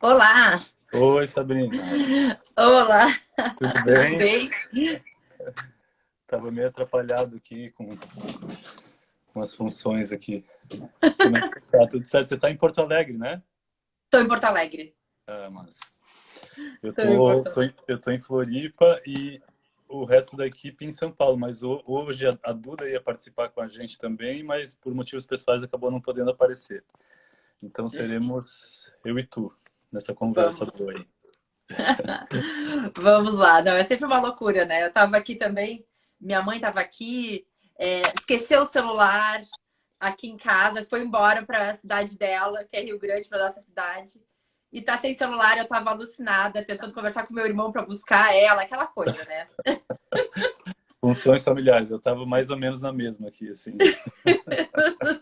Olá! Oi, Sabrina. Olá! Tudo Tudo bem? bem? Tava meio atrapalhado aqui com as funções aqui. Como é que você tá? Tudo certo? Você tá em Porto Alegre, né? Estou em Porto Alegre. Ah, mas eu Estou em tô, Porto tô, Alegre. em- eu tô em Floripa e o resto da equipe em São Paulo. Mas hoje a Duda ia participar com a gente também, mas por motivos pessoais acabou não podendo aparecer. Então seremos eu e tu nessa conversa Vamos. boa aí. Vamos lá. Não, é sempre uma loucura, né? Eu estava aqui também, minha mãe estava aqui, esqueceu o celular aqui em casa, foi embora para a cidade dela, que é Rio Grande, para nossa cidade. E tá sem celular, eu estava alucinada, tentando conversar com meu irmão para buscar ela, aquela coisa, né? Funções familiares, eu tava mais ou menos na mesma aqui, assim.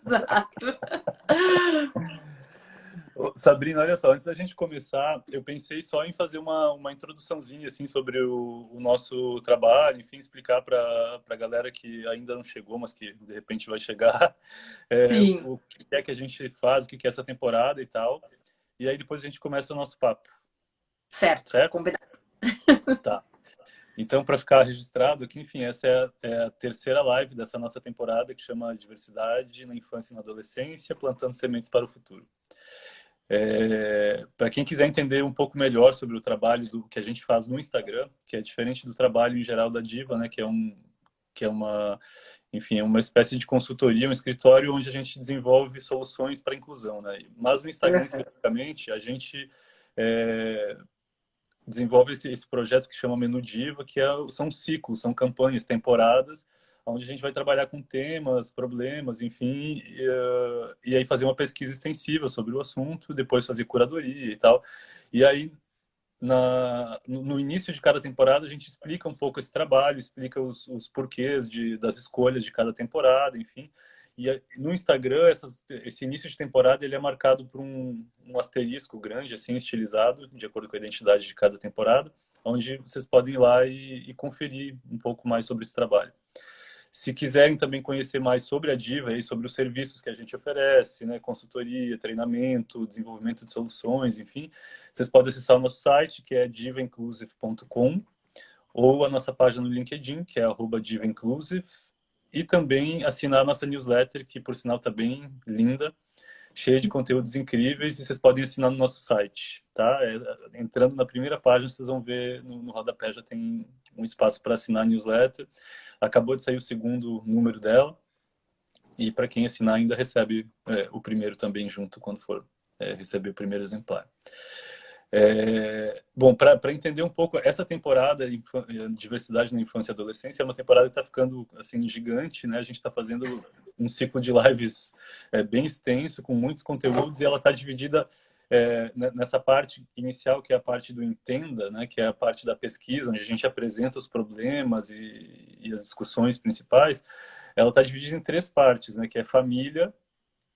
Exato. Ô, Sabrina, olha só, antes da gente começar, eu pensei só em fazer uma introduçãozinha assim sobre o nosso trabalho, enfim, explicar para a galera que ainda não chegou, mas que de repente vai chegar, Sim, o que é que a gente faz, o que é essa temporada e tal. E aí depois a gente começa o nosso papo, certo, certo? combinado. Tá. Então, para ficar registrado aqui, enfim, essa é a terceira live dessa nossa temporada que chama Diversidade na Infância e na Adolescência, Plantando Sementes para o Futuro. Para quem quiser entender um pouco melhor sobre o trabalho do que a gente faz no Instagram, que é diferente do trabalho em geral da Diva, né, que é uma, enfim, é uma espécie de consultoria, um escritório onde a gente desenvolve soluções para a inclusão, né? Mas no Instagram Uhum. especificamente, a gente desenvolve esse projeto que chama Menu Diva, são ciclos, são campanhas, temporadas, onde a gente vai trabalhar com temas, problemas, enfim, e aí fazer uma pesquisa extensiva sobre o assunto, depois fazer curadoria e tal. E aí, no início de cada temporada, a gente explica um pouco esse trabalho, explica os porquês das escolhas de cada temporada, enfim. E no Instagram, esse início de temporada ele é marcado por um asterisco grande, assim, estilizado, de acordo com a identidade de cada temporada, onde vocês podem ir lá e conferir um pouco mais sobre esse trabalho. Se quiserem também conhecer mais sobre a Diva e sobre os serviços que a gente oferece, né, consultoria, treinamento, desenvolvimento de soluções, enfim, vocês podem acessar o nosso site, que é divainclusive.com, ou a nossa página no LinkedIn, que é @divainclusive, e também assinar a nossa newsletter, que por sinal está bem linda, cheia de conteúdos incríveis, e vocês podem assinar no nosso site, tá? Entrando na primeira página, vocês vão ver no rodapé já tem um espaço para assinar a newsletter. Acabou de sair o segundo número dela, e para quem assinar ainda recebe o primeiro também junto quando for receber o primeiro exemplar. Bom, para entender um pouco, essa temporada Diversidade na Infância e Adolescência é uma temporada que está ficando assim gigante, né? A gente está fazendo um ciclo de lives bem extenso, com muitos conteúdos, e ela está dividida nessa parte inicial, que é a parte do Entenda, né? Que é a parte da pesquisa, onde a gente apresenta os problemas e as discussões principais. Ela está dividida em três partes, né? Que é família,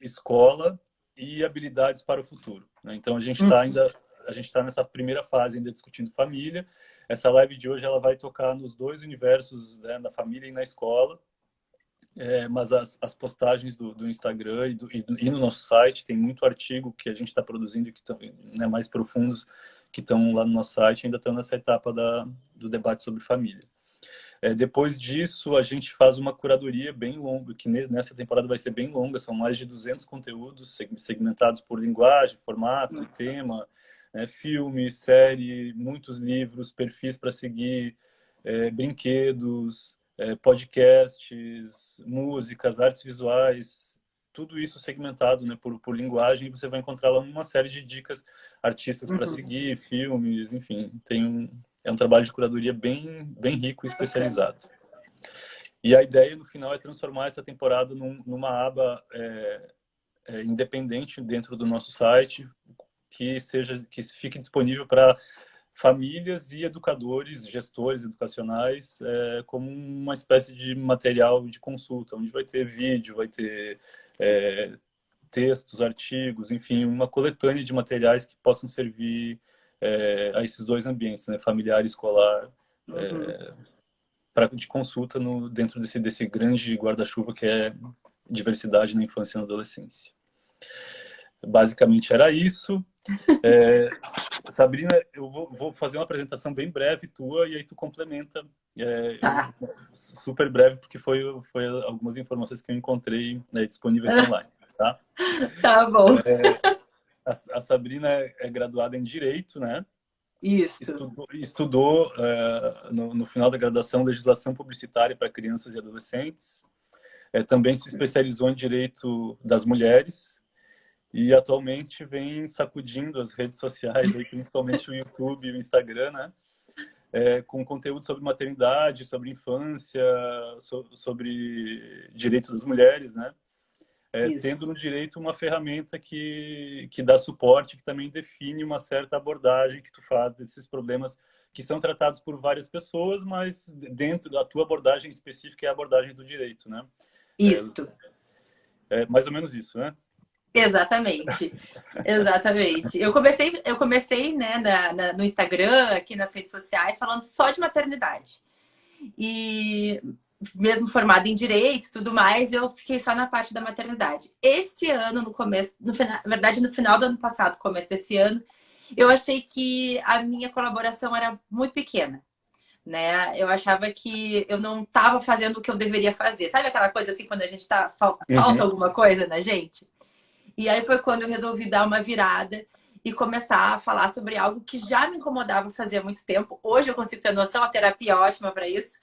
escola e habilidades para o futuro, né? Então a gente está nessa primeira fase ainda discutindo família. Essa live de hoje ela vai tocar nos dois universos, né, na família e na escola. Mas as postagens do Instagram e no nosso site tem muito artigo que a gente está produzindo que estão, né, mais profundos, que estão lá no nosso site, ainda estão nessa etapa do debate sobre família. Depois disso, a gente faz uma curadoria bem longa, que nessa temporada vai ser bem longa, são mais de 200 conteúdos segmentados por linguagem, formato, tema, né, filme, série, muitos livros, perfis para seguir, brinquedos, podcasts, músicas, artes visuais, tudo isso segmentado, né, por linguagem, e você vai encontrar lá uma série de dicas, artistas para Uhum. seguir, filmes, enfim, é um trabalho de curadoria bem rico e Bacana. especializado. E a ideia no final é transformar essa temporada numa aba independente dentro do nosso site, que fique disponível para famílias e educadores, gestores educacionais, como uma espécie de material de consulta, onde vai ter vídeo, vai ter é, textos, artigos, enfim, uma coletânea de materiais que possam servir a esses dois ambientes, né, familiar e escolar, Uhum. de consulta dentro desse grande guarda-chuva que é diversidade na infância e na adolescência. Basicamente era isso. Sabrina, eu vou fazer uma apresentação bem breve tua e aí tu complementa. Tá, Super breve, porque foi algumas informações que eu encontrei, né, disponíveis online, tá? tá bom. A Sabrina é graduada em Direito, né? Isso, Estudou no final da graduação legislação publicitária para crianças e adolescentes. Também se especializou em Direito das Mulheres e atualmente vem sacudindo as redes sociais, aí, principalmente o YouTube e o Instagram, né? Com conteúdo sobre maternidade, sobre infância, sobre direito das mulheres, né? isso. Tendo no direito uma ferramenta que dá suporte, que também define uma certa abordagem que tu faz desses problemas que são tratados por várias pessoas, mas dentro da tua abordagem específica é a abordagem do direito, né? É, Isto. mais ou menos isso, né? Exatamente. Exatamente. Eu comecei, né, no Instagram, aqui nas redes sociais, falando só de maternidade. E mesmo formada em direito e tudo mais, eu fiquei só na parte da maternidade. Esse ano, no começo, na verdade, no final do ano passado, começo desse ano, eu achei que a minha colaboração era muito pequena, né? Eu achava que eu não estava fazendo o que eu deveria fazer. Sabe aquela coisa assim, quando a gente tá, falta Uhum. alguma coisa na gente? E aí foi quando eu resolvi dar uma virada e começar a falar sobre algo que já me incomodava fazer há muito tempo. Hoje eu consigo ter noção, a terapia é ótima para isso.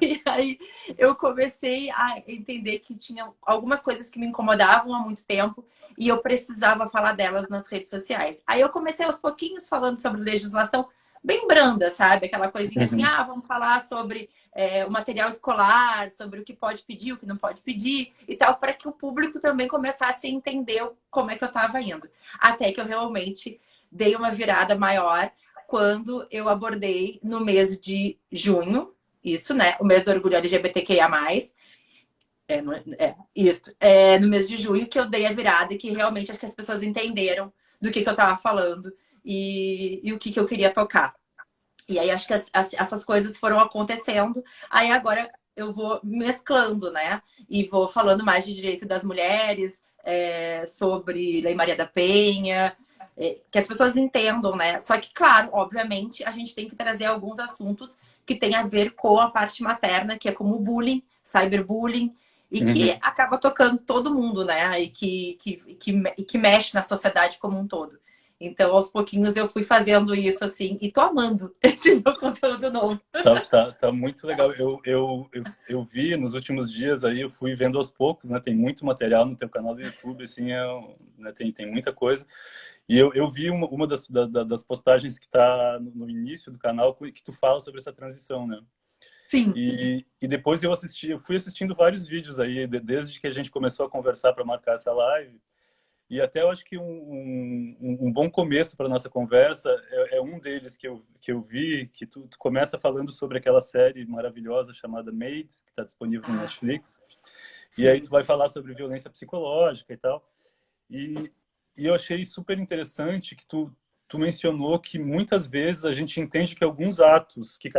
E aí eu comecei a entender que tinha algumas coisas que me incomodavam há muito tempo e eu precisava falar delas nas redes sociais. Aí eu comecei aos pouquinhos falando sobre legislação bem branda, sabe? Aquela coisinha assim, Uhum. vamos falar sobre o material escolar, sobre o que pode pedir, o que não pode pedir e tal, para que o público também começasse a entender como é que eu estava indo. Até que eu realmente dei uma virada maior quando eu abordei no mês de junho, isso, né? O mês do orgulho LGBTQIA+. Isso. No mês de junho que eu dei a virada e que realmente acho que as pessoas entenderam do que eu tava falando e o que eu queria tocar. E aí acho que essas coisas foram acontecendo. Aí agora eu vou mesclando, né? E vou falando mais de direito das mulheres, sobre Lei Maria da Penha, que as pessoas entendam, né? Só que, claro, obviamente, a gente tem que trazer alguns assuntos que têm a ver com a parte materna, que é como o bullying, cyberbullying, e que Uhum. acaba tocando todo mundo, né? E que mexe na sociedade como um todo. Então, aos pouquinhos, eu fui fazendo isso assim e tô amando esse meu conteúdo novo. Tá muito legal. Eu vi nos últimos dias aí, eu fui vendo aos poucos, né? Tem muito material no teu canal do YouTube, assim, né? Tem muita coisa. E eu vi uma das postagens que está no início do canal, que tu fala sobre essa transição, né? Sim. E depois eu fui assistindo vários vídeos aí, desde que a gente começou a conversar para marcar essa live. E até eu acho que um bom começo para nossa conversa um deles que eu vi, que tu começa falando sobre aquela série maravilhosa chamada Made, que está disponível no Ah, Netflix. E aí sim. tu vai falar sobre violência psicológica e tal. E, e eu achei super interessante que tu mencionou que muitas vezes a gente entende que alguns atos que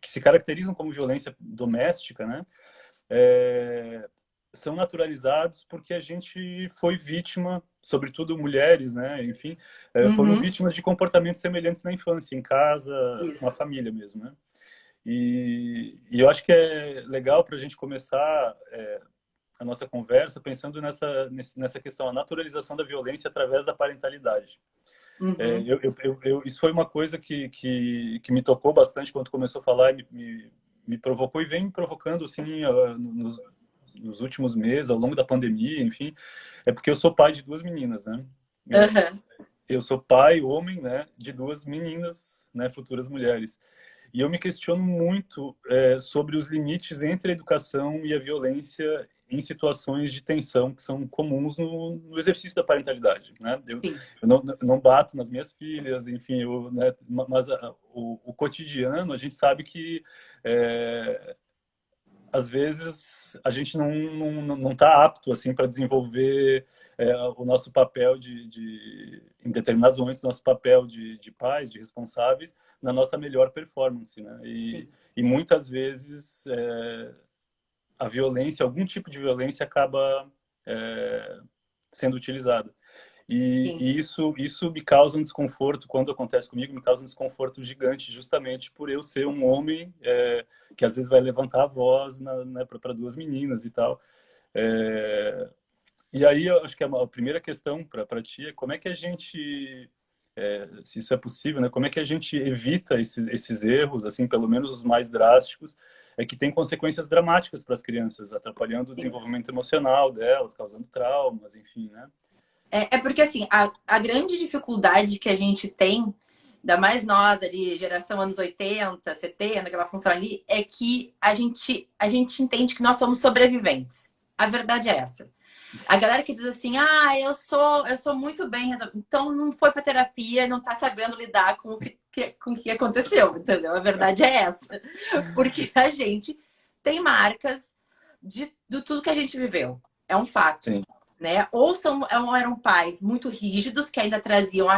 se caracterizam como violência doméstica, né? É, são naturalizados porque a gente foi vítima, sobretudo mulheres, né? Enfim, foram Uhum. vítimas de comportamentos semelhantes na infância, em casa, na Isso. família mesmo, né? E eu acho que é legal para a gente começar a nossa conversa pensando nessa questão, a naturalização da violência através da parentalidade. Uhum. Isso foi uma coisa que me tocou bastante quando começou a falar e me provocou e vem me provocando, assim, nos últimos meses, ao longo da pandemia, enfim. É porque eu sou pai de duas meninas, né? Uhum. Eu sou pai, homem, né, de duas meninas, né, futuras mulheres. E eu me questiono muito sobre os limites entre a educação e a violência em situações de tensão que são comuns no exercício da parentalidade, né? Sim. Eu não bato nas minhas filhas, enfim, né, mas o cotidiano a gente sabe que às vezes a gente não está apto assim para desenvolver o nosso papel em determinados momentos, nosso papel de pais, de responsáveis, na nossa melhor performance, né? Sim. E muitas vezes a violência, algum tipo de violência acaba sendo utilizada. E, Sim. e isso me causa um desconforto, quando acontece comigo, me causa um desconforto gigante, justamente por eu ser um homem que às vezes vai levantar a voz para duas meninas e tal. É, e aí eu acho que a primeira questão para ti é como é que a gente, se isso é possível, né? Como é que a gente evita esses erros, assim, pelo menos os mais drásticos, que tem consequências dramáticas para as crianças, atrapalhando o Sim. desenvolvimento emocional delas, causando traumas, enfim, né? É porque, assim, a grande dificuldade que a gente tem, ainda mais nós ali, geração anos 80, 70, aquela função ali, é que a gente entende que nós somos sobreviventes. A verdade é essa. A galera que diz assim, eu sou muito bem resolvido. Então não foi pra terapia, não tá sabendo lidar com o que aconteceu, entendeu? A verdade é essa. Porque a gente tem marcas de tudo que a gente viveu. É um fato, Sim. né? Ou eram pais muito rígidos que ainda traziam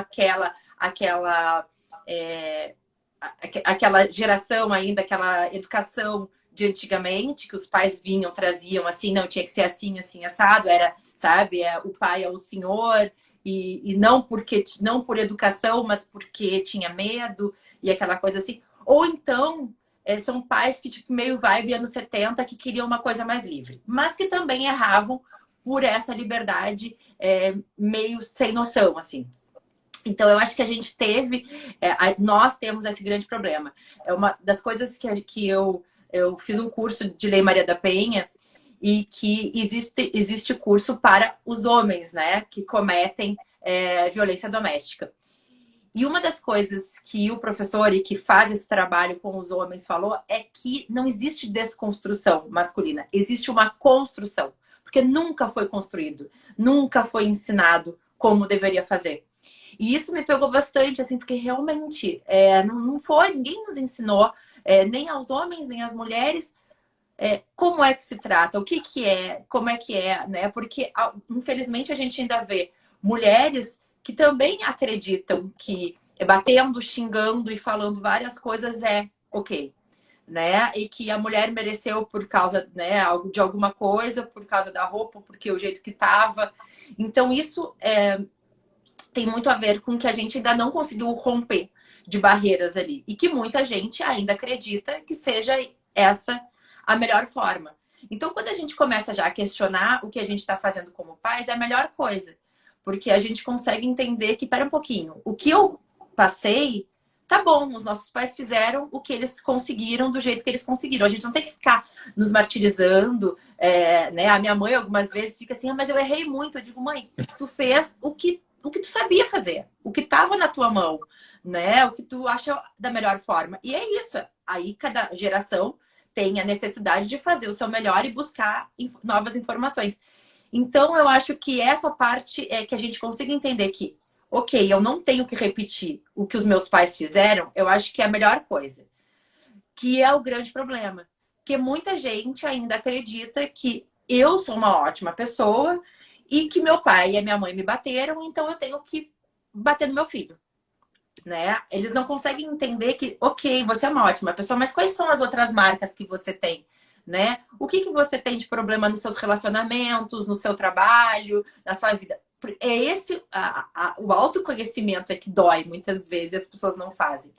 é, aquela geração ainda, aquela educação de antigamente, que os pais vinham, traziam assim, não, tinha que ser assim, assim, assado, era, sabe, o pai é o senhor, e não por educação, mas porque tinha medo, e aquela coisa assim. Ou então, são pais que, tipo, meio vibe anos 70, que queriam uma coisa mais livre, mas que também erravam por essa liberdade meio sem noção, assim. Então, eu acho que a gente teve, nós temos esse grande problema. É uma das coisas que eu fiz um curso de Lei Maria da Penha e que existe curso para os homens, né, que cometem violência doméstica. E uma das coisas que o professor e que faz esse trabalho com os homens falou é que não existe desconstrução masculina, existe uma construção, porque nunca foi construído, nunca foi ensinado como deveria fazer. E isso me pegou bastante, assim, porque realmente não foi, ninguém nos ensinou, nem aos homens, nem às mulheres, como é que se trata, o que que é, como é que é, né? Porque, infelizmente, a gente ainda vê mulheres que também acreditam que batendo, xingando e falando várias coisas é ok, né? E que a mulher mereceu por causa, né, de alguma coisa, por causa da roupa, porque o jeito que tava. Então, isso tem muito a ver com que a gente ainda não conseguiu romper de barreiras ali. E que muita gente ainda acredita que seja essa a melhor forma. Então, quando a gente começa já a questionar o que a gente está fazendo como pais, é a melhor coisa. Porque a gente consegue entender que, pera um pouquinho, o que eu passei, tá bom, os nossos pais fizeram o que eles conseguiram do jeito que eles conseguiram. A gente não tem que ficar nos martirizando, né? A minha mãe algumas vezes fica assim, mas eu errei muito. Eu digo, mãe, tu fez o que tu sabia fazer, o que estava na tua mão, né? O que tu acha da melhor forma. E é isso. Aí cada geração tem a necessidade de fazer o seu melhor e buscar novas informações. Então, eu acho que essa parte é que a gente consiga entender que, ok, eu não tenho que repetir o que os meus pais fizeram, eu acho que é a melhor coisa. Que é o grande problema. Porque muita gente ainda acredita que eu sou uma ótima pessoa e que meu pai e a minha mãe me bateram, então eu tenho que bater no meu filho, né? Eles não conseguem entender que, ok, você é uma ótima pessoa, mas quais são as outras marcas que você tem, né? O que você tem de problema nos seus relacionamentos, no seu trabalho, na sua vida? É esse o autoconhecimento é que dói muitas vezes, as pessoas não fazem.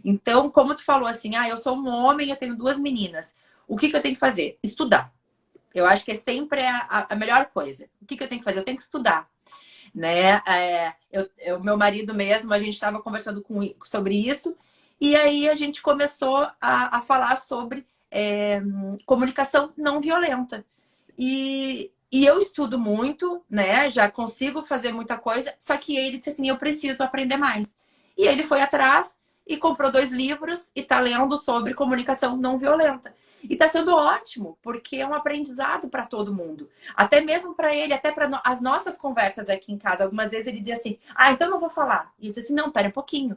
Então, como tu falou assim, eu sou um homem, eu tenho duas meninas. O que eu tenho que fazer? Estudar. Eu acho que é sempre a melhor coisa. O que eu tenho que fazer? Eu tenho que estudar, né? Meu marido mesmo, a gente estava conversando sobre isso e aí a gente começou a falar sobre comunicação não violenta. E eu estudo muito, né? Já consigo fazer muita coisa, só que ele disse assim, eu preciso aprender mais. E ele foi atrás e comprou 2 livros e está lendo sobre comunicação não violenta. E está sendo ótimo, porque é um aprendizado para todo mundo. Até mesmo para ele, até para as nossas conversas aqui em casa. Algumas vezes ele dizia assim, então não vou falar. E eu disse assim, não, pera um pouquinho.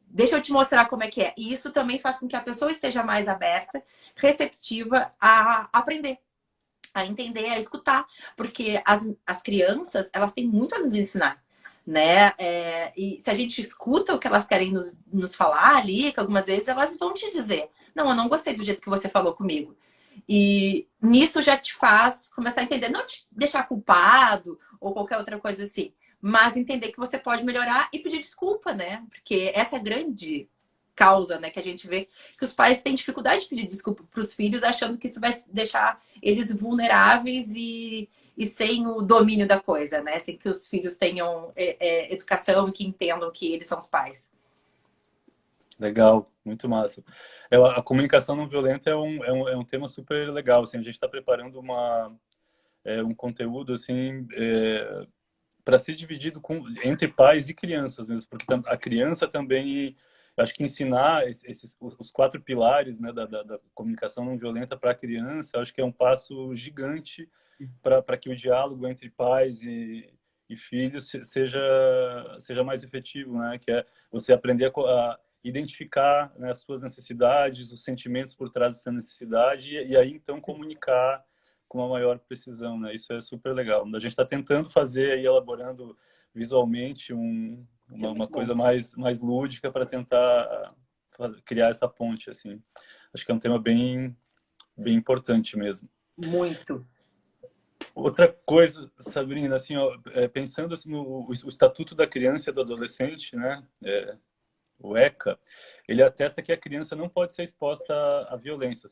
Deixa eu te mostrar como é que é. E isso também faz com que a pessoa esteja mais aberta, receptiva a aprender, a entender, a escutar. Porque as crianças, elas têm muito a nos ensinar, né? E se a gente escuta o que elas querem nos falar ali, que algumas vezes elas vão te dizer, não, eu não gostei do jeito que você falou comigo. E nisso já te faz começar a entender, não te deixar culpado ou qualquer outra coisa assim. Mas entender que você pode melhorar e pedir desculpa, né? Porque essa é a grande causa, né? Que a gente vê que os pais têm dificuldade de pedir desculpa para os filhos, achando que isso vai deixar eles vulneráveis e sem o domínio da coisa, né? Sem que os filhos tenham educação e que entendam que eles são os pais. Legal, muito massa. A comunicação não violenta é um tema super legal. Assim, a gente está preparando um conteúdo assim, para ser dividido entre pais e crianças mesmo, porque a criança também, acho que ensinar os 4 pilares, né, da comunicação não violenta para a criança, acho que é um passo gigante para que o diálogo entre pais e filhos seja mais efetivo, né? Que é você aprender a identificar, né, as suas necessidades, os sentimentos por trás dessa necessidade e aí então comunicar com uma maior precisão, né? Isso é super legal. A gente está tentando fazer aí, elaborando visualmente uma coisa mais lúdica para tentar criar essa ponte, assim. Acho que é um tema bem importante mesmo. Muito. Outra coisa, Sabrina, assim, ó, pensando assim, no o Estatuto da Criança e do Adolescente, né? O ECA, ele atesta que a criança não pode ser exposta à violência,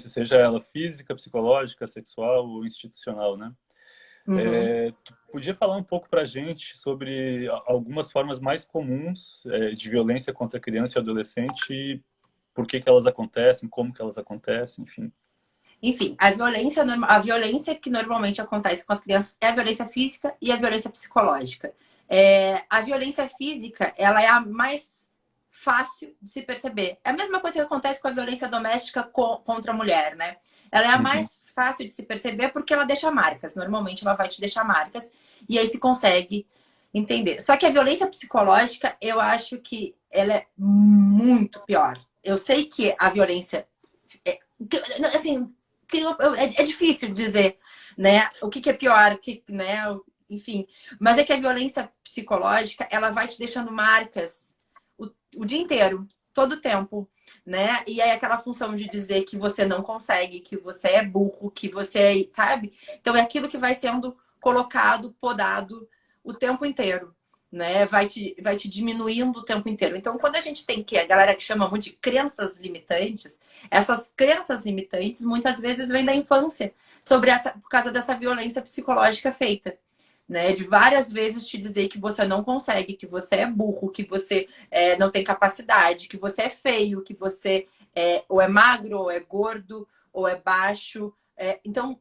seja ela física, psicológica, sexual ou institucional, né? Uhum. Tu podia falar um pouco para a gente sobre algumas formas mais comuns de violência contra a criança e adolescente e por que elas acontecem, como que elas acontecem, enfim. Enfim, a violência que normalmente acontece com as crianças é a violência física e a violência psicológica. A violência física, ela é a mais fácil de se perceber. É a mesma coisa que acontece com a violência doméstica contra a mulher, né? Ela é a Uhum. mais fácil de se perceber porque ela deixa marcas. Normalmente ela vai te deixar marcas e aí se consegue entender. Só que a violência psicológica, eu acho que ela é muito pior. Eu sei que a violência assim, é difícil dizer, né? O que é pior, né? Enfim, mas é que a violência psicológica, ela vai te deixando marcas o dia inteiro, todo o tempo, né? E aí aquela função de dizer que você não consegue, que você é burro, que você, sabe? Então é aquilo que vai sendo colocado, podado o tempo inteiro. Né? Vai te diminuindo o tempo inteiro. Então, quando a gente tem a galera que chama muito de crenças limitantes, essas crenças limitantes muitas vezes vêm da infância, por causa dessa violência psicológica feita. Né, de várias vezes te dizer que você não consegue, que você é burro, que você não tem capacidade, que você é feio, que você ou é magro, ou é gordo, ou é baixo. Então,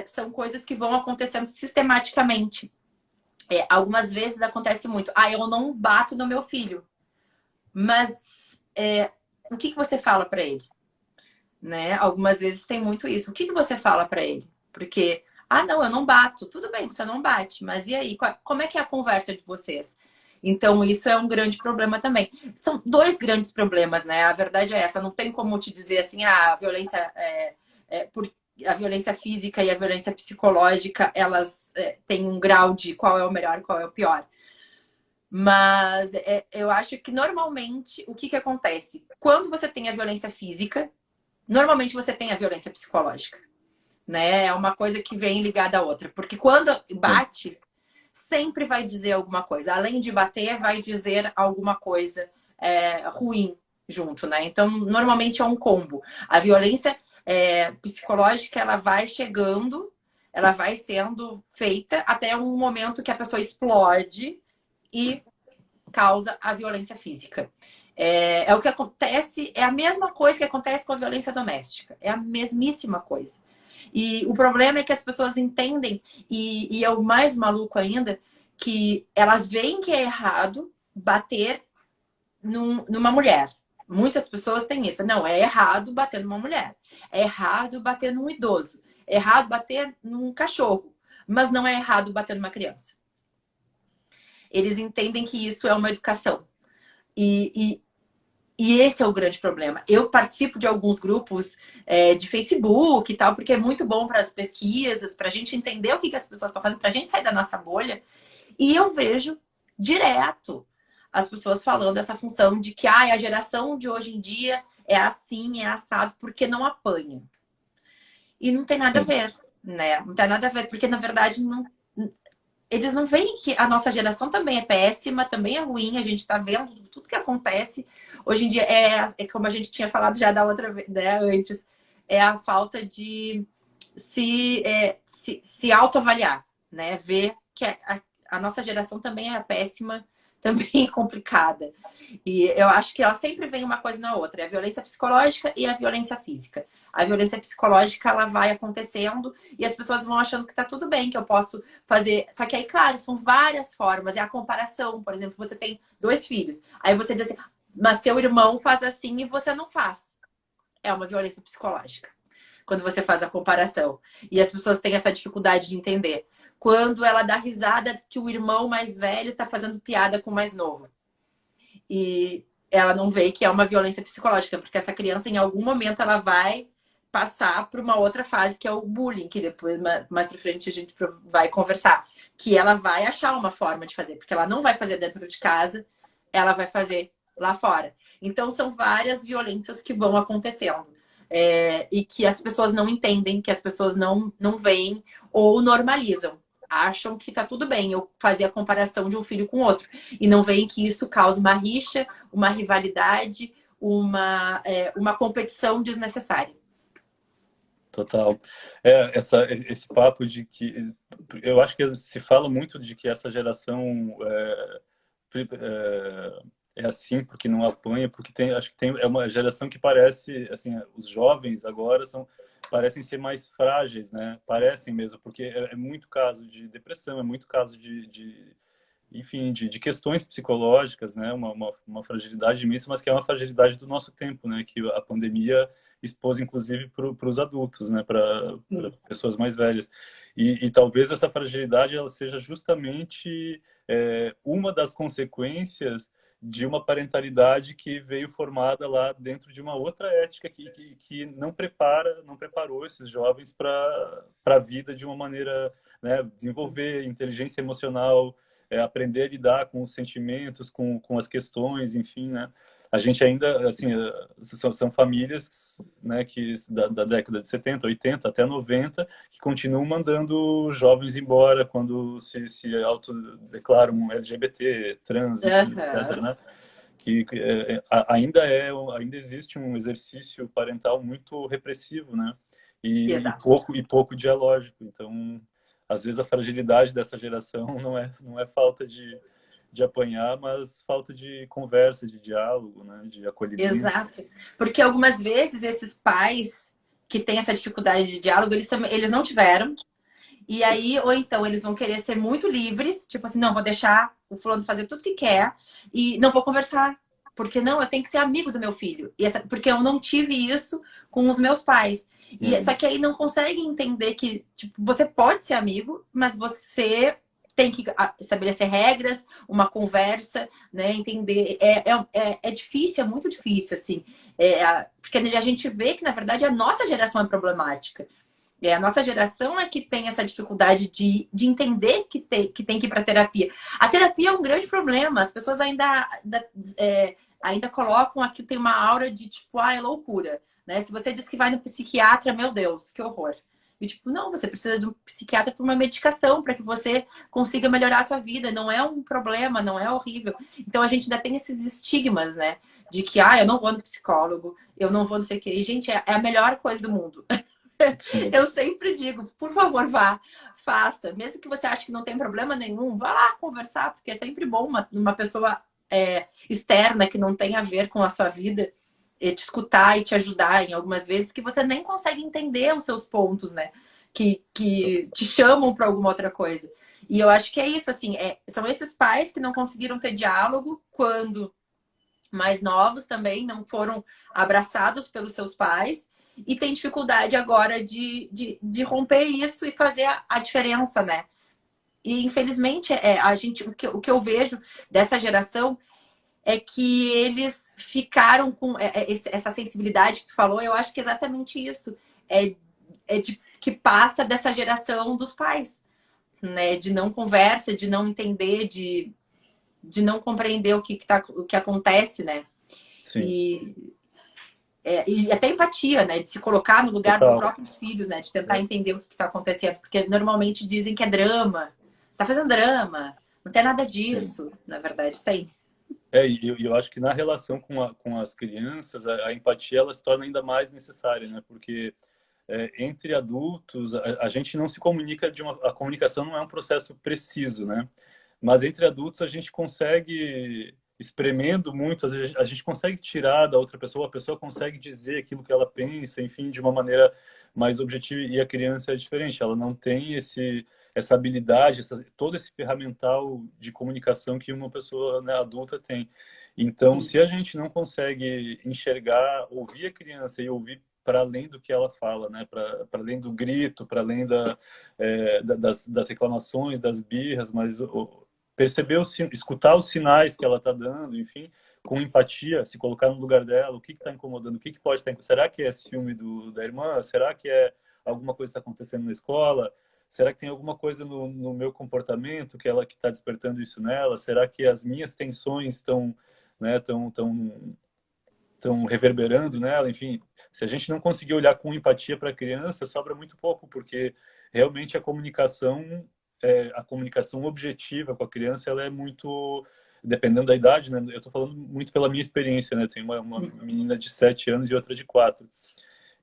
são coisas que vão acontecendo sistematicamente. Algumas vezes acontece muito. Eu não bato no meu filho. Mas o que você fala para ele? Né? Algumas vezes tem muito isso. O que você fala para ele? Porque, não, eu não bato. Tudo bem, você não bate. Mas e aí? Como é que é a conversa de vocês? Então, isso é um grande problema também. São 2 grandes problemas, né? A verdade é essa. Não tem como te dizer assim, a violência a violência física e a violência psicológica, elas têm um grau de qual é o melhor e qual é o pior. Mas eu acho que normalmente o que acontece? Quando você tem a violência física, normalmente você tem a violência psicológica. Né? É uma coisa que vem ligada à outra. Porque quando bate, sempre vai dizer alguma coisa. Além de bater, vai dizer alguma coisa ruim junto, né? Então, normalmente é um combo. A violência psicológica, ela vai chegando, ela vai sendo feita até um momento que a pessoa explode e causa a violência física. É o que acontece, é a mesma coisa que acontece com a violência doméstica. É a mesmíssima coisa. E o problema é que as pessoas entendem, e é o mais maluco ainda, que elas veem que é errado bater numa mulher. Muitas pessoas têm isso. Não, é errado bater numa mulher. É errado bater num idoso. É errado bater num cachorro. Mas não é errado bater numa criança. Eles entendem que isso é uma educação. E esse é o grande problema. Eu participo de alguns grupos de Facebook e tal, porque é muito bom para as pesquisas, para a gente entender o que as pessoas estão fazendo, para a gente sair da nossa bolha. E eu vejo direto as pessoas falando essa função de que a geração de hoje em dia é assim, é assado, porque não apanha. E não tem nada a ver, né? Não tem nada a ver, porque na verdade eles não veem que a nossa geração também é péssima, também é ruim, a gente está vendo tudo que acontece. Hoje em dia, é como a gente tinha falado já da outra vez, né, antes, é a falta de se autoavaliar, né? Ver que a nossa geração também é péssima, também é complicada. E eu acho que ela sempre vem uma coisa na outra, é a violência psicológica e a violência física. A violência psicológica, ela vai acontecendo e as pessoas vão achando que tá tudo bem, que eu posso fazer. Só que aí, claro, são várias formas. É a comparação. Por exemplo, você tem 2 filhos. Aí você diz assim, mas seu irmão faz assim e você não faz. É uma violência psicológica. Quando você faz a comparação. E as pessoas têm essa dificuldade de entender. Quando ela dá risada que o irmão mais velho tá fazendo piada com o mais novo. E ela não vê que é uma violência psicológica, porque essa criança, em algum momento, ela vai passar por uma outra fase, que é o bullying, que depois, mais pra frente, a gente vai conversar. Que ela vai achar uma forma de fazer, porque ela não vai fazer dentro de casa, ela vai fazer lá fora. Então, são várias violências que vão acontecendo. E que as pessoas não entendem, que as pessoas não veem ou normalizam. Acham que tá tudo bem eu fazer a comparação de um filho com outro. E não veem que isso causa uma rixa, uma rivalidade, uma competição desnecessária. Total. Esse papo de que... Eu acho que se fala muito de que essa geração é assim porque não apanha, porque acho que é uma geração que parece, assim, os jovens agora parecem ser mais frágeis, né? Parecem mesmo, porque é muito caso de depressão, é muito caso enfim, de questões psicológicas, né? Uma fragilidade imensa, mas que é uma fragilidade do nosso tempo, né? Que a pandemia expôs, inclusive, para os adultos, né? Para pessoas mais velhas. E talvez essa fragilidade ela seja justamente uma das consequências de uma parentalidade que veio formada lá dentro de uma outra ética que não preparou esses jovens para a vida de uma maneira, né? Desenvolver inteligência emocional, aprender a lidar com os sentimentos, com as questões, enfim, né? A gente ainda, assim, são famílias, né, da década de 70, 80 até 90, que continuam mandando jovens embora quando se autodeclaram LGBT, trans, enfim, etc., né? Que ainda existe um exercício parental muito repressivo, né? E Exato. pouco dialógico. Então, às vezes a fragilidade dessa geração não é falta de apanhar, mas falta de conversa, de diálogo, né? De acolhimento. Exato. Porque algumas vezes esses pais que têm essa dificuldade de diálogo, eles não tiveram. E aí, ou então, eles vão querer ser muito livres, tipo assim, não, vou deixar o fulano fazer tudo que quer e não vou conversar. Porque não, eu tenho que ser amigo do meu filho. Porque eu não tive isso com os meus pais. Só que aí não consegue entender que, tipo, você pode ser amigo, mas você tem que estabelecer regras, uma conversa, né? Entender. É difícil, é muito difícil, assim. Porque a gente vê que, na verdade, a nossa geração é problemática. A nossa geração é que tem essa dificuldade de entender que tem que ir para terapia. A terapia é um grande problema. As pessoas ainda colocam aqui, tem uma aura de tipo, é loucura. Né? Se você diz que vai no psiquiatra, meu Deus, que horror. E tipo, não, você precisa de um psiquiatra para uma medicação, para que você consiga melhorar a sua vida. Não é um problema, não é horrível. Então a gente ainda tem esses estigmas, né? De que, eu não vou no psicólogo, eu não vou não sei o quê. E, gente, é a melhor coisa do mundo. Sim. Eu sempre digo, por favor, vá, faça. Mesmo que você ache que não tem problema nenhum, vá lá conversar, porque é sempre bom uma pessoa externa que não tem a ver com a sua vida te escutar e te ajudar em algumas vezes que você nem consegue entender os seus pontos, né? Que te chamam para alguma outra coisa. E eu acho que é isso, assim, são esses pais que não conseguiram ter diálogo quando mais novos também, não foram abraçados pelos seus pais e tem dificuldade agora de romper isso e fazer a diferença, né? E infelizmente o que eu vejo dessa geração é que eles ficaram com essa sensibilidade que tu falou. Eu acho que é exatamente isso que passa dessa geração dos pais, né? De não conversa, de não entender, de não compreender o que acontece, né? Sim. E até empatia, né? De se colocar no lugar dos Total. próprios filhos, né? De tentar entender o que está acontecendo. Porque normalmente dizem que é drama, tá fazendo drama. Não tem nada Sim. disso. Na verdade, tem. E eu acho que na relação com as crianças, a empatia ela se torna ainda mais necessária, né? Porque entre adultos, a gente não se comunica a comunicação não é um processo preciso, né? Mas entre adultos a gente consegue, espremendo muito, às vezes a gente consegue tirar da outra pessoa, a pessoa consegue dizer aquilo que ela pensa, enfim, de uma maneira mais objetiva, e a criança é diferente, ela não tem essa habilidade, todo esse ferramental de comunicação que uma pessoa, né, adulta tem. Então, Sim. se a gente não consegue enxergar, ouvir a criança e ouvir para além do que ela fala, né? Para além do grito, para além das reclamações, das birras, mas perceber, escutar os sinais que ela está dando, enfim, com empatia, se colocar no lugar dela, o que está incomodando, o que pode estar incomodando. Será que é ciúme da irmã? Será que é alguma coisa que está acontecendo na escola? Será que tem alguma coisa no meu comportamento que ela que está despertando isso nela? Será que as minhas tensões estão, né, estão reverberando nela? Enfim, se a gente não conseguir olhar com empatia para a criança, sobra muito pouco, porque realmente a comunicação objetiva com a criança, ela é muito, dependendo da idade, né? Eu estou falando muito pela minha experiência, né? Eu tenho uma menina de 7 anos e outra de 4.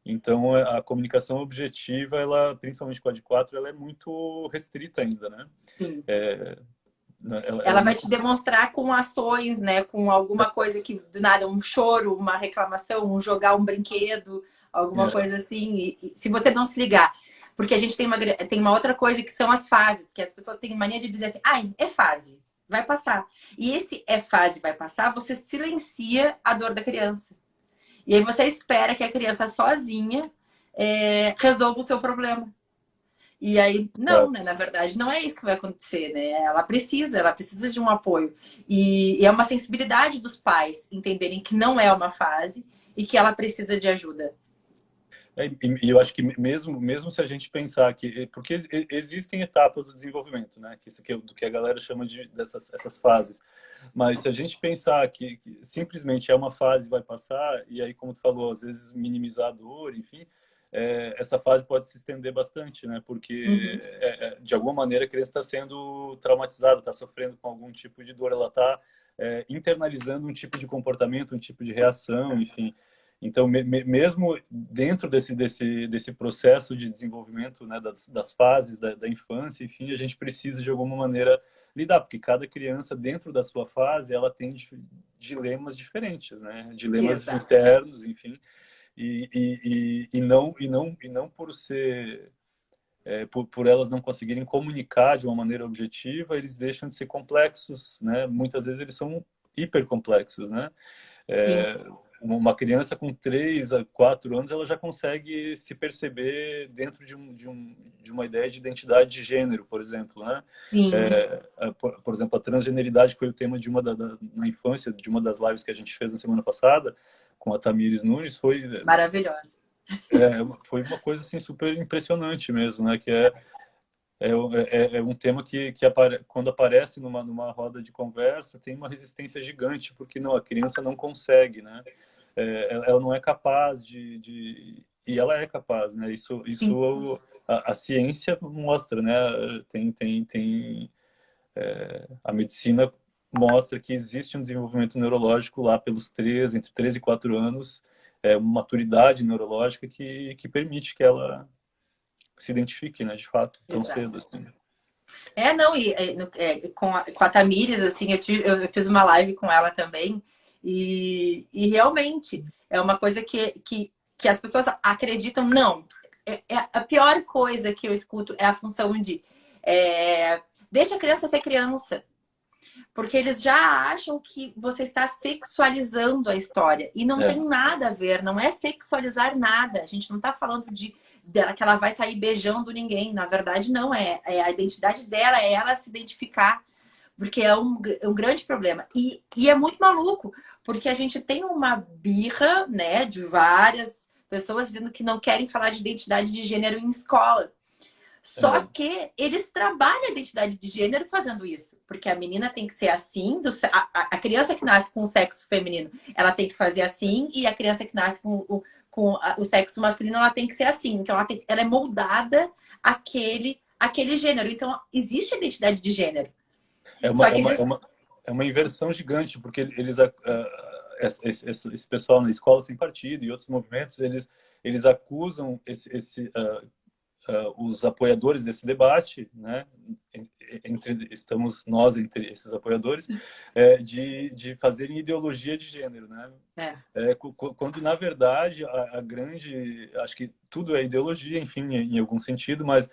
Então, a comunicação objetiva, ela, principalmente com a de 4, ela é muito restrita ainda, né? Sim. Ela Ela não... vai te demonstrar com ações, né? Com alguma coisa que, do nada, um choro, uma reclamação, um jogar um brinquedo, alguma É, coisa assim. E se você não se ligar. Porque a gente tem uma outra coisa que são as fases, que as pessoas têm mania de dizer assim, ai, é fase, vai passar. E esse é fase, vai passar, você silencia a dor da criança. E aí você espera que a criança sozinha resolva o seu problema. E aí, não, né? Na verdade, não é isso que vai acontecer, né? Ela precisa de um apoio. E é uma sensibilidade dos pais entenderem que não é uma fase e que ela precisa de ajuda. E eu acho que mesmo se a gente pensar que... Porque existem etapas do desenvolvimento, né? Que isso aqui é do que a galera chama essas fases. Mas se a gente pensar que simplesmente é uma fase e vai passar, e aí, como tu falou, às vezes minimizar a dor, enfim, essa fase pode se estender bastante, né? Porque, Uhum. de alguma maneira, a criança está sendo traumatizada, está sofrendo com algum tipo de dor, ela está internalizando um tipo de comportamento, um tipo de reação, enfim. Então, mesmo dentro desse processo de desenvolvimento, né, das fases da infância, enfim, a gente precisa, de alguma maneira, lidar, porque cada criança, dentro da sua fase, ela tem dilemas diferentes, né? Dilemas Exato. internos, enfim, e não por ser... por elas não conseguirem comunicar de uma maneira objetiva, eles deixam de ser complexos, né? Muitas vezes eles são hipercomplexos, né? Sim. É, uma criança com 3 a 4 anos, ela já consegue se perceber dentro de uma ideia de identidade de gênero, por exemplo, né? Sim. Por exemplo, a transgeneridade, que foi o tema na infância, de uma das lives que a gente fez na semana passada, com a Tamires Nunes, Maravilhosa. foi uma coisa assim, super impressionante mesmo, né? Que é um tema quando aparece numa roda de conversa, tem uma resistência gigante, porque não, a criança não consegue, né? Ela não é capaz e ela é capaz, né? Sim. Isso a ciência mostra, né? A medicina mostra que existe um desenvolvimento neurológico lá entre 3 e 4 anos, uma maturidade neurológica que permite que ela se identifique, né, de fato, tão cedo, Exato. assim. Não, com a Tamires, assim, eu fiz uma live com ela também, e realmente é uma coisa que as pessoas acreditam, não. A pior coisa que eu escuto é a função de deixa a criança ser criança. Porque eles já acham que você está sexualizando a história. E não É, tem nada a ver, não é sexualizar nada. A gente não está falando dela que ela vai sair beijando ninguém. Na verdade, não é. A identidade dela é ela se identificar. Porque é um grande problema. E é muito maluco, porque a gente tem uma birra, né, de várias pessoas dizendo que não querem falar de identidade de gênero em escola. Só é, que eles trabalham a identidade de gênero fazendo isso. Porque a menina tem que ser assim, a criança que nasce com o sexo feminino, ela tem que fazer assim, e a criança que nasce com o sexo masculino, ela tem que ser assim. Então, ela é moldada àquele aquele gênero. Então, existe identidade de gênero. É uma, Só é que uma, é eles... uma, é uma inversão gigante, porque eles, esse pessoal na escola sem partido e outros movimentos, eles acusam os apoiadores desse debate, né, estamos nós entre esses apoiadores, de fazerem ideologia de gênero, né? É, Quando na verdade a grande, acho que tudo é ideologia, enfim, em algum sentido, mas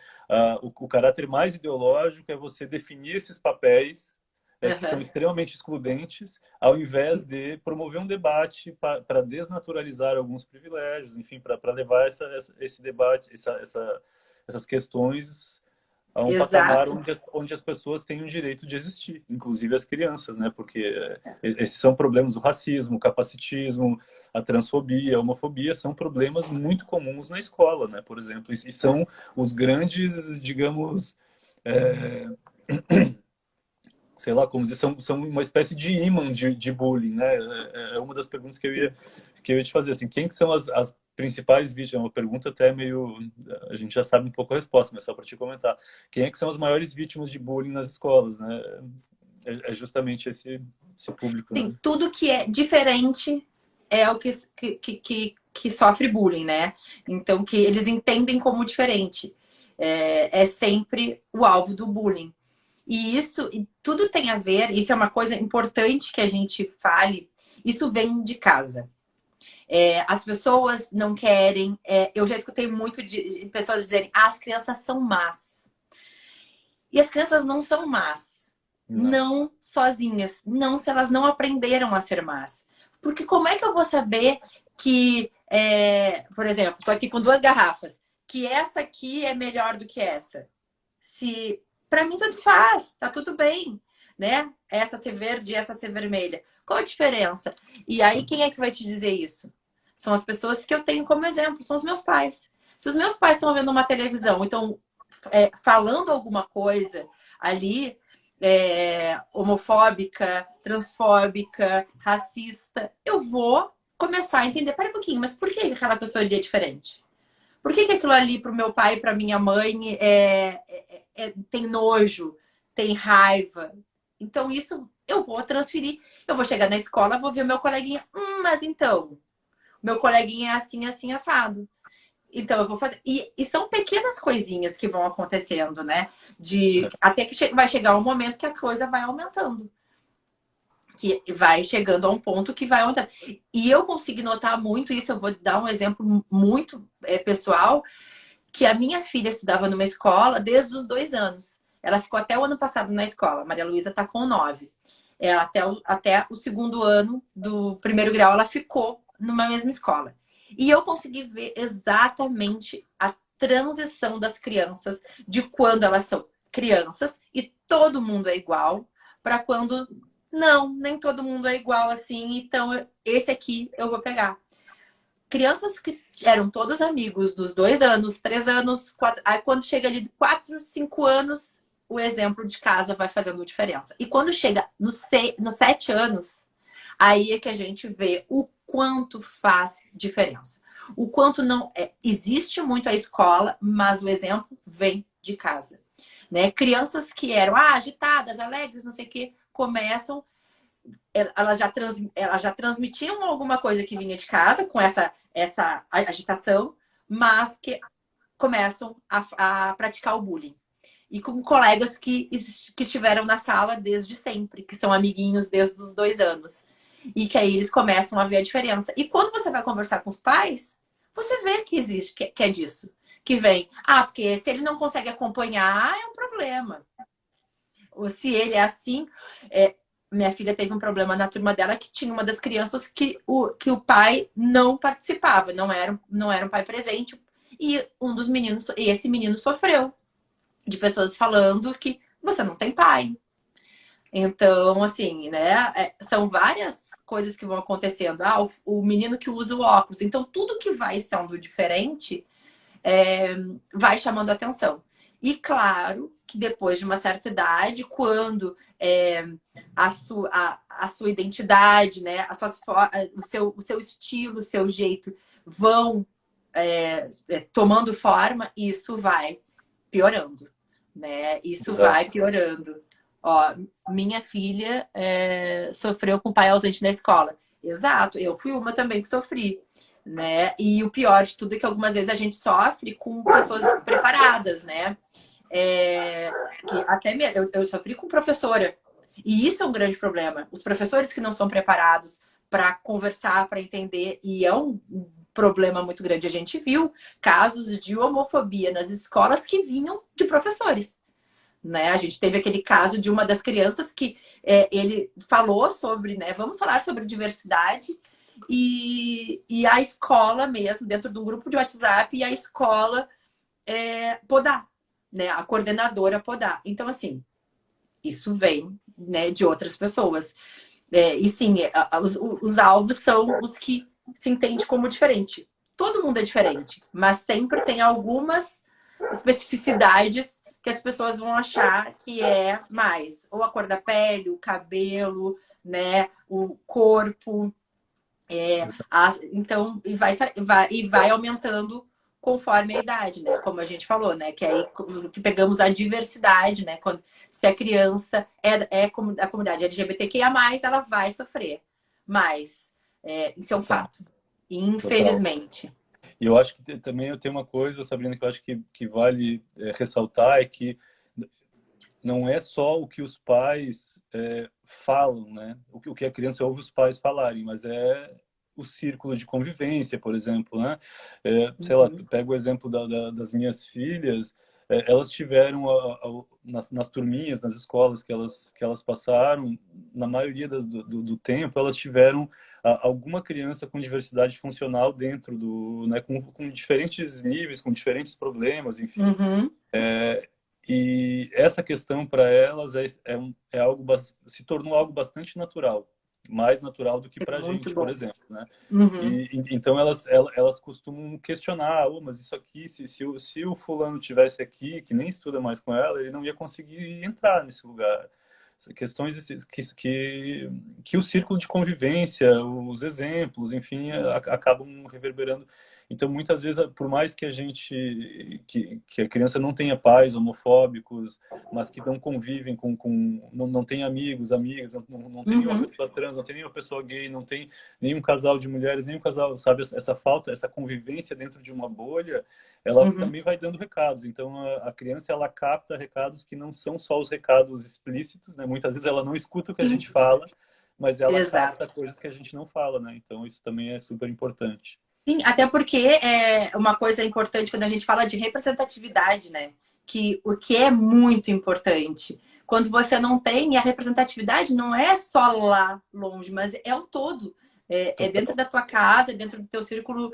o caráter mais ideológico é você definir esses papéis que são uhum. extremamente excludentes, ao invés de promover um debate para desnaturalizar alguns privilégios, enfim, para levar esse debate, essas questões a um patamar Exato. onde as pessoas têm o direito de existir, inclusive as crianças, né? Porque esses são problemas, o racismo, o capacitismo, a transfobia, a homofobia, são problemas muito comuns na escola, né? Por exemplo, e são os grandes, digamos, é, sei lá, como dizer, são uma espécie de imã de bullying, né? É uma das perguntas que eu ia te fazer, assim, quem que são as principais vítimas? É uma pergunta até meio, a gente já sabe um pouco a resposta, mas só para te comentar. Quem é que são as maiores vítimas de bullying nas escolas, né? É justamente esse público, né? Sim, tudo que é diferente é o que sofre bullying, né? Então, que eles entendem como diferente. É sempre o alvo do bullying. E tudo tem a ver, isso é uma coisa importante que a gente fale, isso vem de casa. As pessoas não querem. Eu já escutei muito de pessoas dizerem: as crianças são más. E as crianças não são más. Não. Não sozinhas. Não se elas não aprenderam a ser más. Porque como é que eu vou saber que, por exemplo, estou aqui com 2 garrafas, que essa aqui é melhor do que essa? Se para mim tudo faz, tá tudo bem, né? Essa ser verde, essa ser vermelha. Qual a diferença? E aí quem é que vai te dizer isso? São as pessoas que eu tenho como exemplo, são os meus pais. Se os meus pais estão vendo uma televisão, então falando alguma coisa ali, homofóbica, transfóbica, racista, eu vou começar a entender, pera um pouquinho, mas por que aquela pessoa ali é diferente? Por que aquilo ali para o meu pai e para minha mãe tem nojo, tem raiva? Então, isso eu vou transferir. Eu vou chegar na escola, vou ver o meu coleguinha. Mas então, meu coleguinha é assim, assim, assado. Então, eu vou fazer. E são pequenas coisinhas que vão acontecendo, né? Até que vai chegar um momento que a coisa vai aumentando. Que vai chegando a um ponto que vai aumentando. E eu consigo notar muito isso. Eu vou dar um exemplo muito pessoal, que a minha filha estudava numa escola desde os 2 anos. Ela ficou até o ano passado na escola. A Maria Luísa está com 9. Ela, até o segundo ano do primeiro grau, ela ficou numa mesma escola. E eu consegui ver exatamente a transição das crianças, de quando elas são crianças e todo mundo é igual, para quando não, nem todo mundo é igual assim. Então, esse aqui eu vou pegar. Crianças que eram todos amigos dos 2 anos, 3 anos, 4. Aí quando chega ali de 4, 5 anos, o exemplo de casa vai fazendo diferença. E quando chega nos 7 anos, aí é que a gente vê o quanto faz diferença. O quanto não existe muito a escola, mas o exemplo vem de casa. Né? Crianças que eram agitadas, alegres, não sei o que, começam, elas já transmitiam alguma coisa que vinha de casa com essa agitação, mas que começam a praticar o bullying. E com colegas que estiveram na sala desde sempre, que são amiguinhos desde os 2 anos. E que aí eles começam a ver a diferença. E quando você vai conversar com os pais, você vê que existe, que é disso. Que vem, porque se ele não consegue acompanhar, é um problema. Ou se ele é assim, minha filha teve um problema na turma dela que tinha uma das crianças que o pai não participava, não era um pai presente. E esse menino sofreu de pessoas falando que você não tem pai. Então, assim, né? São várias coisas que vão acontecendo. O menino que usa o óculos. Então, tudo que vai sendo diferente vai chamando atenção. E claro que depois de uma certa idade, quando a sua identidade, né, o seu estilo, o seu jeito vão tomando forma, isso vai piorando. né? Isso vai Exato. piorando. Ó, minha filha sofreu com o pai ausente na escola. Exato, eu fui uma também que sofri, né? E o pior de tudo é que algumas vezes a gente sofre com pessoas despreparadas, né? É, que até mesmo, eu sofri com professora. E isso é um grande problema. Os professores que não são preparados para conversar, para entender, e é um problema muito grande. A gente viu casos de homofobia nas escolas que vinham de professores. Né? A gente teve aquele caso de uma das crianças que ele falou sobre, né? Vamos falar sobre diversidade e a escola mesmo, dentro do grupo de WhatsApp, e a escola podar, né? A coordenadora podar. Então, assim, isso vem, né, de outras pessoas. E sim, os alvos são os que se entende como diferente. Todo mundo é diferente, mas sempre tem algumas especificidades que as pessoas vão achar que é mais. Ou a cor da pele, o cabelo, né, o corpo. Então, vai aumentando conforme a idade, né? Como a gente falou, né? Que aí que pegamos a diversidade, né? Quando, se a criança da comunidade LGBTQIA+, ela vai sofrer mais. Isso é um Total, fato. total. Infelizmente. E eu acho que também eu tenho uma coisa, Sabrina, que eu acho que vale ressaltar, é que não é só o que os pais falam, né? O que a criança ouve os pais falarem, mas é o círculo de convivência, por exemplo, né? Sei lá, Uhum. pego o exemplo das minhas filhas, elas tiveram, nas turminhas, nas escolas que elas passaram, na maioria do tempo, elas tiveram alguma criança com diversidade funcional dentro né, com diferentes níveis, com diferentes problemas, enfim. Uhum. E essa questão para elas é algo se tornou algo bastante natural, mais natural do que para a Muito gente, por bom. exemplo, né? Uhum. Então elas costumam questionar, mas isso aqui, se o fulano tivesse aqui, que nem estuda mais com ela, ele não ia conseguir entrar nesse lugar. Questões que o círculo de convivência, os exemplos, enfim, acabam reverberando. Então, muitas vezes, por mais que que a criança não tenha pais homofóbicos, mas que não convivem não tem amigos, amigas, não tem nenhuma Uhum. pessoa trans, não tem nenhuma pessoa gay, não tem nenhum casal de mulheres, nenhum casal, sabe, essa falta, essa convivência dentro de uma bolha, ela Uhum. também vai dando recados. Então, a criança, ela capta recados que não são só os recados explícitos, né? Muitas vezes ela não escuta o que a Sim. gente fala, mas ela capta Exato. coisas que a gente não fala, né? Então, isso também é super importante. Sim, até porque é uma coisa importante quando a gente fala de representatividade, né? Que o que é muito importante. Quando você não tem, a representatividade não é só lá longe, mas é o todo. É dentro Total. da tua casa, é dentro do teu círculo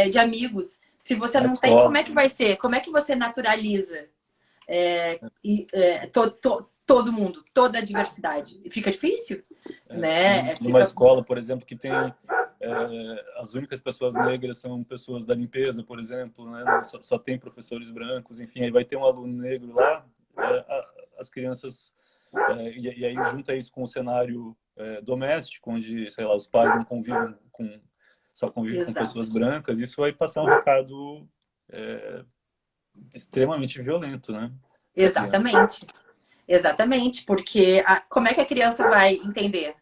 de amigos. Se você Na não tem, como escola. é que vai ser? Como é que você naturaliza todo mundo, toda a diversidade? Fica difícil, né? Numa Fica. escola, por exemplo, que tem as únicas pessoas negras são pessoas da limpeza, por exemplo, né? Só tem professores brancos, enfim, aí vai ter um aluno negro lá, as crianças e aí junta isso com o cenário doméstico, onde, sei lá, os pais não convivem só convivem com pessoas Exato. brancas, isso vai passar um recado extremamente violento, né, para a criança. Exatamente. Exatamente, porque como é que a criança vai entender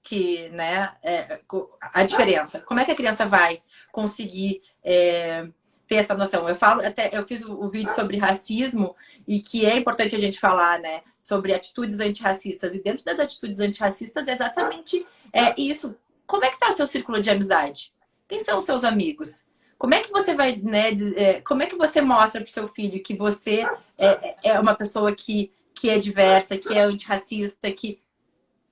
que, né, a diferença? Como é que a criança vai conseguir ter essa noção? Eu falo, até eu fiz o vídeo sobre racismo e que é importante a gente falar, né, sobre atitudes antirracistas. E dentro das atitudes antirracistas é exatamente isso. Como é que está o seu círculo de amizade? Quem são os seus amigos? Como é que você vai, né, como é que você mostra para o seu filho que você é uma pessoa que é diversa, que é antirracista, que...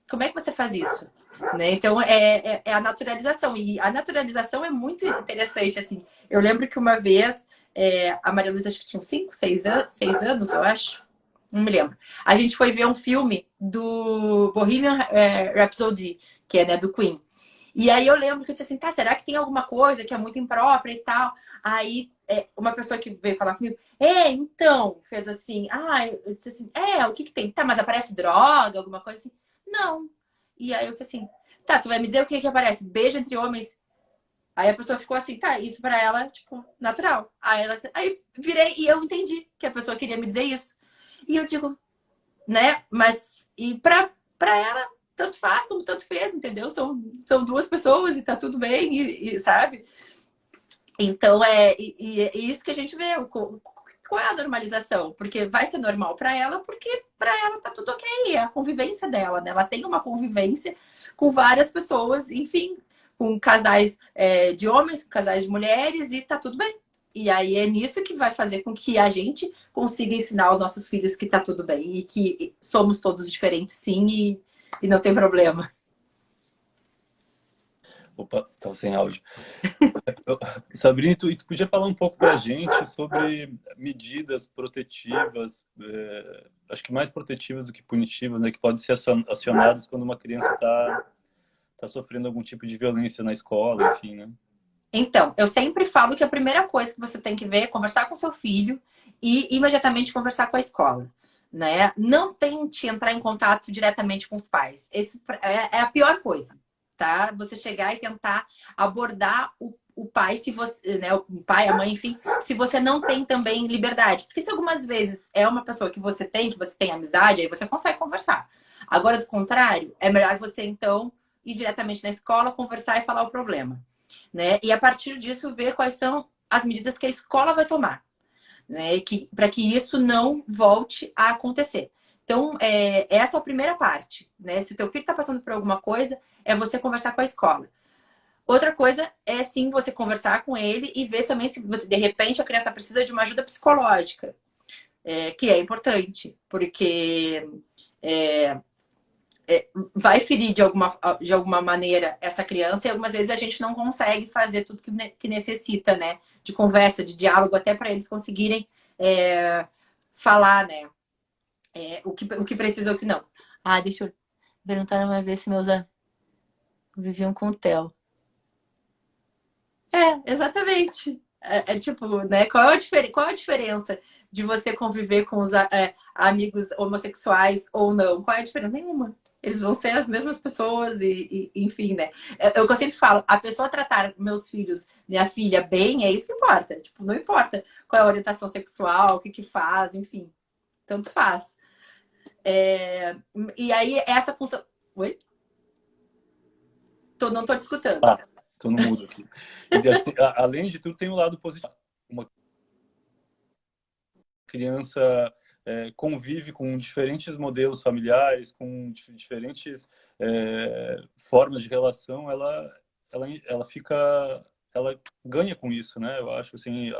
Como é que você faz isso? Né? Então, é a naturalização. E a naturalização é muito interessante, assim. Eu lembro que uma vez, a Maria Luísa, acho que tinha 5, 6 anos, eu acho. Não me lembro. A gente foi ver um filme do Bohemian Rhapsody, que é, né, do Queen. E aí eu lembro que eu disse assim, tá, será que tem alguma coisa que é muito imprópria e tal? Aí uma pessoa que veio falar comigo, então, fez assim, eu disse assim, o que que tem? Tá, mas aparece droga, alguma coisa assim? Não. E aí eu disse assim, tá, tu vai me dizer o que que aparece? Beijo entre homens. Aí a pessoa ficou assim, tá, isso pra ela, tipo, natural. Aí virei e eu entendi que a pessoa queria me dizer isso. E eu digo, né? Mas, e pra ela, tanto faz como tanto fez, entendeu? São duas pessoas e tá tudo bem, sabe? Então, é isso que a gente vê. Qual é a normalização? Porque vai ser normal para ela, porque para ela tá tudo ok. É a convivência dela, né? Ela tem uma convivência com várias pessoas, enfim, com casais de homens, com casais de mulheres, e tá tudo bem. E aí é nisso que vai fazer com que a gente consiga ensinar aos nossos filhos que tá tudo bem e que somos todos diferentes, sim, e não tem problema. Opa, tava sem áudio. Sabrina, tu podia falar um pouco para a gente sobre medidas protetivas, acho que mais protetivas do que punitivas, né, que podem ser acionadas quando uma criança tá sofrendo algum tipo de violência na escola, enfim, né? Então, eu sempre falo que a primeira coisa que você tem que ver é conversar com seu filho e imediatamente conversar com a escola, né? Não tente entrar em contato diretamente com os pais. Esse é a pior coisa, tá? Você chegar e tentar abordar o pai, se você, né? O pai, a mãe, enfim, se você não tem também liberdade. Porque se algumas vezes é uma pessoa que você tem amizade, aí você consegue conversar. Agora, do contrário, é melhor você, então, ir diretamente na escola, conversar e falar o problema, né? E a partir disso ver quais são as medidas que a escola vai tomar, né? Para que isso não volte a acontecer. Então, essa é a primeira parte, né? Se o teu filho está passando por alguma coisa, é você conversar com a escola. Outra coisa é sim você conversar com ele e ver também se de repente a criança precisa de uma ajuda psicológica, que é importante, porque vai ferir de alguma maneira essa criança e algumas vezes a gente não consegue fazer tudo que necessita, né? De conversa, de diálogo, até para eles conseguirem falar, né? O que precisa ou o que não. Ah, deixa eu perguntar uma vez se meus viviam com o Theo. Exatamente. Tipo, né? Qual a diferença de você conviver com os amigos homossexuais ou não? Qual é a diferença? Nenhuma. Eles vão ser as mesmas pessoas enfim, né? É o que eu sempre falo, a pessoa tratar meus filhos, minha filha, bem, é isso que importa. Tipo, não importa qual é a orientação sexual, o que faz, enfim. Tanto faz. E aí, essa função... Oi? Não tô te escutando. Ah, tô no mudo aqui. E acho que, além de tudo, tem um lado positivo. Uma criança convive com diferentes modelos familiares, com diferentes formas de relação, ela ganha com isso, né? Eu acho assim,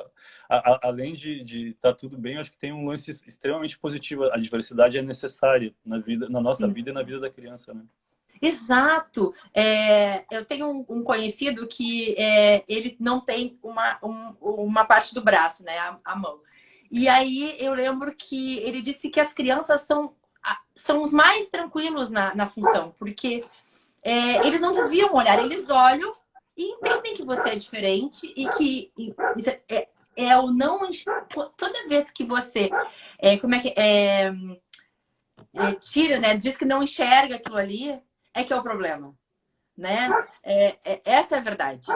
além de estar tudo bem, eu acho que tem um lance extremamente positivo. A diversidade é necessária na vida, na nossa vida e na vida da criança, né? Exato. Eu tenho um conhecido que ele não tem uma parte do braço, né? A mão. E aí eu lembro que ele disse que as crianças são os mais tranquilos na função, porque eles não desviam o olhar, eles olham e entendem que você é diferente e que o não. Toda vez que você. Como é que. Tira, né? Diz que não enxerga aquilo ali, é que é o problema, né? Essa é a verdade.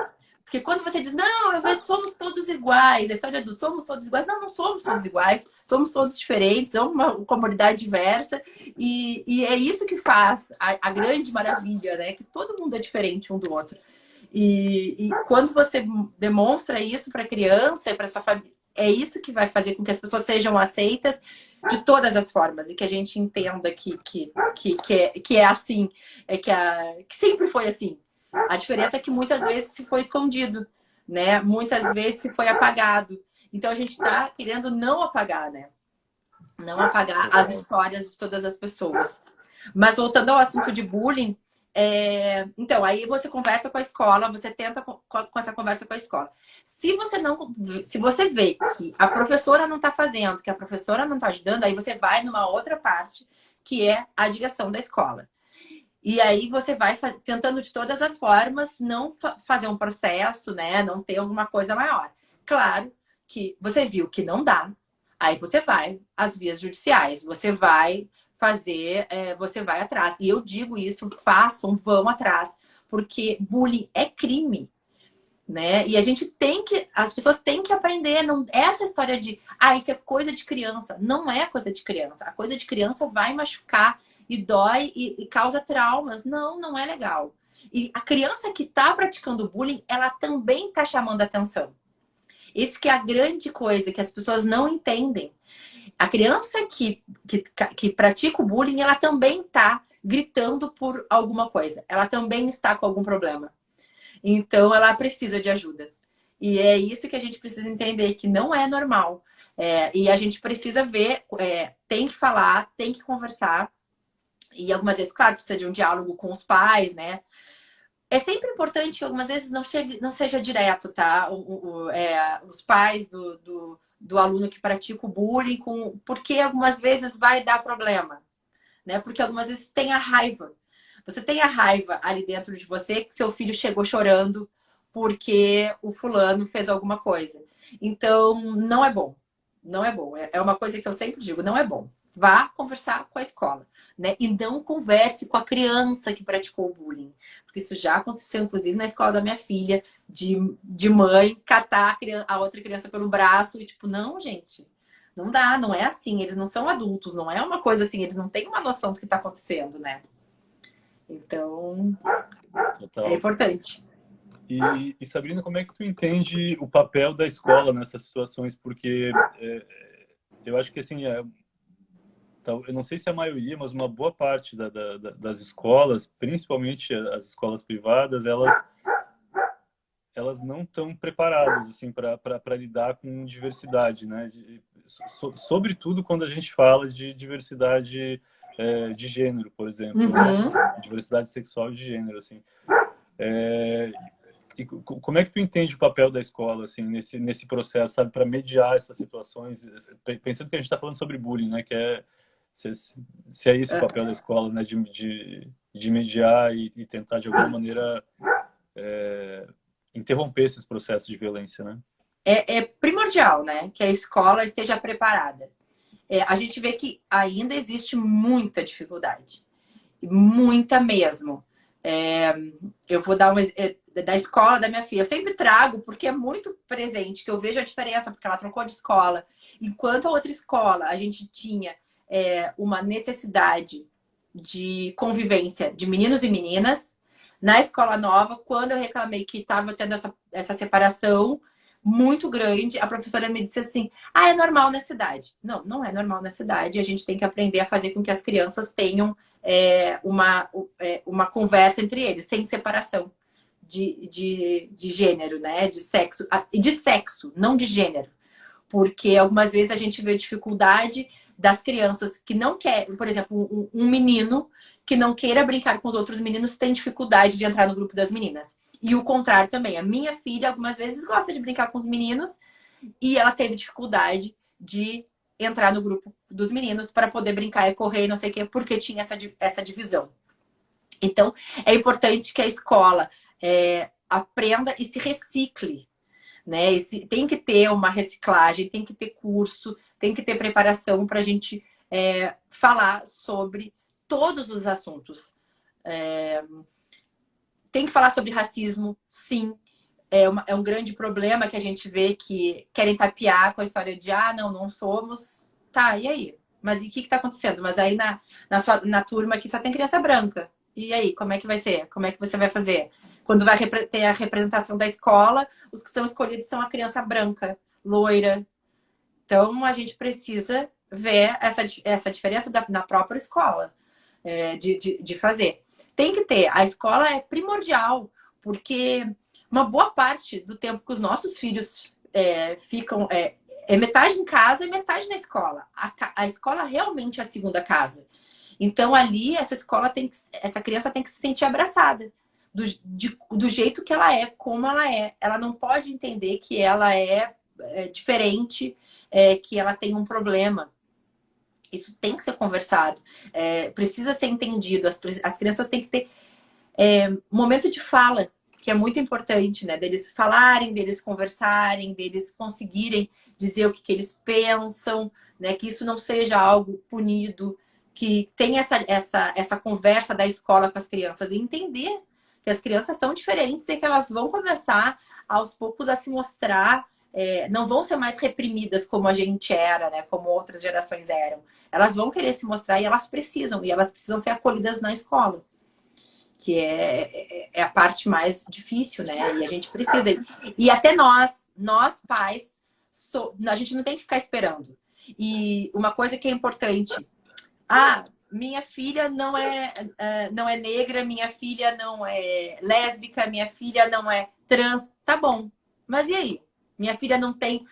Porque quando você diz, não, eu vejo que somos todos iguais, a história do somos todos iguais, não somos todos iguais, somos todos diferentes, somos uma comunidade diversa, e é isso que faz a grande maravilha, né? Que todo mundo é diferente um do outro. E quando você demonstra isso para a criança e para sua família, é isso que vai fazer com que as pessoas sejam aceitas de todas as formas e que a gente entenda que é assim, que sempre foi assim. A diferença é que muitas vezes se foi escondido, né? Muitas vezes se foi apagado. Então a gente está querendo não apagar, né? Não apagar as histórias de todas as pessoas. Mas voltando ao assunto de bullying, então, aí você conversa com a escola, você tenta com essa conversa com a escola. Se você vê que a professora não está fazendo, que a professora não está ajudando, aí você vai numa outra parte, que é a direção da escola. E aí você vai tentando de todas as formas não fazer um processo, né? Não ter alguma coisa maior. Claro que você viu que não dá, aí você vai às vias judiciais, você vai você vai atrás. E eu digo isso, vão atrás, porque bullying é crime. né? E a gente tem que, as pessoas têm que aprender, não é essa história de, isso é coisa de criança. Não é coisa de criança. A coisa de criança vai machucar e dói e causa traumas. Não, não é legal. E a criança que está praticando bullying, ela também está chamando atenção. Esse que é a grande coisa que as pessoas não entendem. A criança que pratica o bullying, ela também está gritando por alguma coisa. Ela também está com algum problema. Então, ela precisa de ajuda. E é isso que a gente precisa entender, que não é normal. E a gente precisa ver, tem que falar, tem que conversar. E algumas vezes, claro, precisa de um diálogo com os pais, né? É sempre importante que algumas vezes não seja direto, tá? Os pais do aluno que pratica o bullying, porque algumas vezes vai dar problema, né? Porque algumas vezes tem a raiva. Você tem a raiva ali dentro de você que seu filho chegou chorando porque o fulano fez alguma coisa. Então, não é bom. Não é bom. É uma coisa que eu sempre digo, não é bom. Vá conversar com a escola, né? E não converse com a criança que praticou o bullying. Porque isso já aconteceu, inclusive, na escola da minha filha, de mãe catar a outra criança pelo braço e tipo, não, gente, não dá, não é assim. Eles não são adultos, não é uma coisa assim, eles não têm uma noção do que está acontecendo, né? Então, é Total. importante. E Sabrina, como é que tu entende o papel da escola nessas situações? Porque eu acho que assim, eu não sei se a maioria, mas uma boa parte das escolas, principalmente as escolas privadas, elas não estão preparadas assim para lidar com diversidade, né? Sobretudo quando a gente fala de diversidade de gênero, por exemplo, Uhum. diversidade sexual e de gênero, assim. E como é que tu entende o papel da escola assim nesse processo, sabe, para mediar essas situações, pensando que a gente está falando sobre bullying, né? Que é se é esse o papel da escola, né? De mediar e tentar de alguma maneira interromper esses processos de violência, né? É primordial, né? Que a escola esteja preparada. A gente vê que ainda existe muita dificuldade. Muita mesmo. É, eu vou dar da escola da minha filha. Eu sempre trago, porque é muito presente, que eu vejo a diferença, porque ela trocou de escola. Enquanto a outra escola, a gente tinha uma necessidade de convivência de meninos e meninas. Na escola nova, quando eu reclamei que estava tendo essa separação muito grande, a professora me disse assim: é normal na cidade. Não, não é normal na cidade. A gente tem que aprender a fazer com que as crianças tenham uma conversa entre eles, sem separação de gênero, né? De sexo, não de gênero. Porque algumas vezes a gente vê dificuldade das crianças que não querem, por exemplo, um menino que não queira brincar com os outros meninos tem dificuldade de entrar no grupo das meninas. E o contrário também. A minha filha, algumas vezes, gosta de brincar com os meninos e ela teve dificuldade de entrar no grupo dos meninos para poder brincar e correr e não sei o quê, porque tinha essa divisão. Então, é importante que a escola aprenda e se recicle, né? Tem que ter uma reciclagem, tem que ter curso, tem que ter preparação para a gente falar sobre todos os assuntos. Tem que falar sobre racismo, sim. É um grande problema que a gente vê que querem tapear com a história de não somos. Tá, e aí? Mas e o que está acontecendo? Mas aí na turma aqui só tem criança branca. E aí, como é que vai ser? Como é que você vai fazer? Quando vai ter a representação da escola, os que são escolhidos são a criança branca, loira. Então, a gente precisa ver essa diferença na própria escola de fazer. Tem que ter. A escola é primordial, porque uma boa parte do tempo que os nossos filhos ficam metade em casa e metade na escola. A escola realmente é a segunda casa. Então, ali, essa criança tem que se sentir abraçada. Do jeito que ela é, como ela é. Ela não pode entender que ela é diferente, que ela tem um problema. Isso tem que ser conversado, precisa ser entendido. As crianças têm que ter momento de fala, que é muito importante, né? Deles falarem, deles conversarem, deles conseguirem dizer o que eles pensam, né? Que isso não seja algo punido, que tenha essa conversa da escola com as crianças e entender que as crianças são diferentes e que elas vão começar aos poucos a se mostrar, não vão ser mais reprimidas como a gente era, né? Como outras gerações eram. Elas vão querer se mostrar e elas precisam ser acolhidas na escola, que é a parte mais difícil, né? E a gente precisa. E até nós pais, a gente não tem que ficar esperando. E uma coisa que é importante, minha filha não é negra, minha filha não é lésbica, minha filha não é trans, tá bom. Mas e aí? Minha filha não tem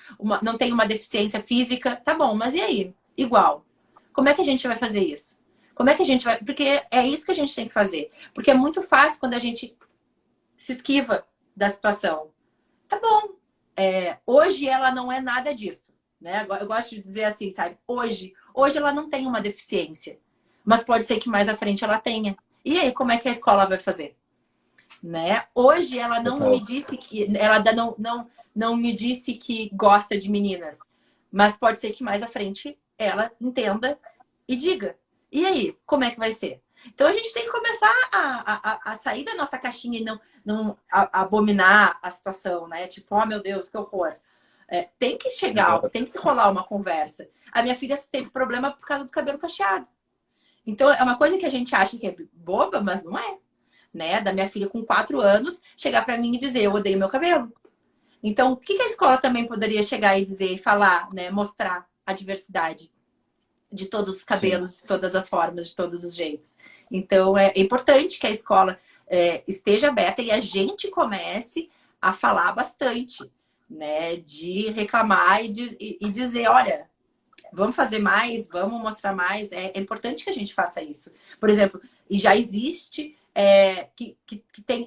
uma deficiência física, tá bom, mas e aí? Igual. Como é que a gente vai fazer isso? Como é que a gente vai... Porque é isso que a gente tem que fazer. Porque é muito fácil quando a gente se esquiva da situação. Tá bom. Hoje ela não é nada disso, né? Eu gosto de dizer assim, sabe? Hoje ela não tem uma deficiência. Mas pode ser que mais à frente ela tenha. E aí, como é que a escola vai fazer? Né? Hoje ela não me disse que... Ela não me disse que gosta de meninas. Mas pode ser que mais à frente ela entenda e diga. E aí, como é que vai ser? Então a gente tem que começar a sair da nossa caixinha e não abominar a situação, né? Tipo, oh meu Deus, que horror. Tem que chegar, tem que rolar uma conversa. A minha filha teve problema por causa do cabelo cacheado. Então é uma coisa que a gente acha que é boba, mas não é. Né? Da minha filha com 4 anos chegar para mim e dizer, eu odeio meu cabelo. Então, o que a escola também poderia chegar e dizer e falar, né? Mostrar a diversidade de todos os cabelos, Sim. De todas as formas, de todos os jeitos. Então, é importante que a escola esteja aberta e a gente comece a falar bastante, né? De reclamar e dizer, olha, vamos fazer mais, vamos mostrar mais. É importante que a gente faça isso. Por exemplo, e já existe que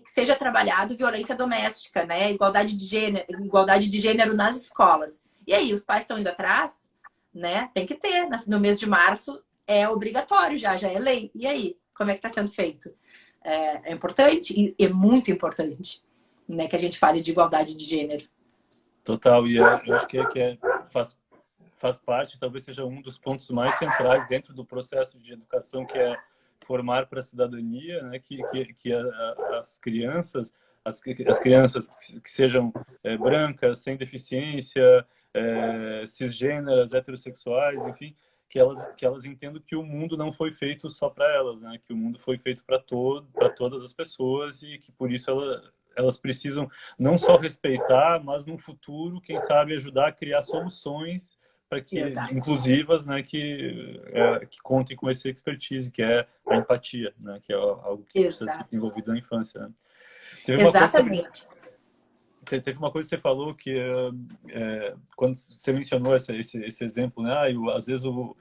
seja trabalhado violência doméstica, né? Igualdade de gênero nas escolas. E aí, os pais estão indo atrás? Né? Tem que ter. No mês de março é obrigatório já é lei. E aí, como é que está sendo feito? É importante e é muito importante, né, que a gente fale de igualdade de gênero. Total, e eu acho que faz parte, talvez seja um dos pontos mais centrais dentro do processo de educação, que é formar para a cidadania, né, que as crianças que sejam brancas, sem deficiência, cisgêneras, heterossexuais, enfim, que elas entendam que o mundo não foi feito só para elas, né? Que o mundo foi feito para todas as pessoas e que por isso elas precisam não só respeitar, mas no futuro, quem sabe, ajudar a criar soluções para que inclusivas, né? Que contem com essa expertise, que é a empatia, né? Que é algo que precisa ser desenvolvido na infância. Né? Exatamente. Teve uma coisa que você falou que quando você mencionou esse exemplo, né? Às vezes o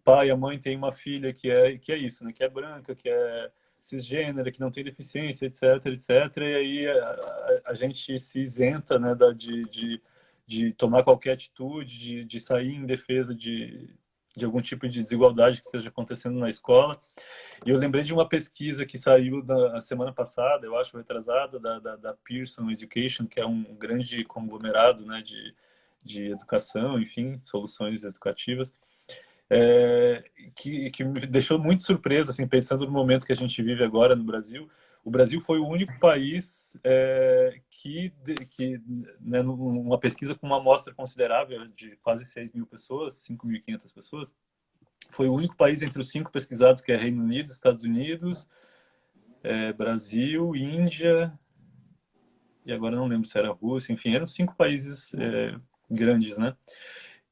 pai e a mãe têm uma filha que é isso, né? Que é branca, que é cisgênera, que não tem deficiência, etc, etc. E aí a gente se isenta, né? De tomar qualquer atitude, de sair em defesa de algum tipo de desigualdade que esteja acontecendo na escola. E eu lembrei de uma pesquisa que saiu na semana passada, eu acho, retrasada, da Pearson Education, que é um grande conglomerado, né, de educação, enfim, soluções educativas, que me deixou muito surpreso, assim, pensando no momento que a gente vive agora no Brasil. O Brasil foi o único país que né, numa pesquisa com uma amostra considerável de quase 6.000 pessoas, 5.500 pessoas, foi o único país entre os 5 pesquisados, que é Reino Unido, Estados Unidos, Brasil, Índia, e agora não lembro se era Rússia, enfim, eram 5 países grandes, né?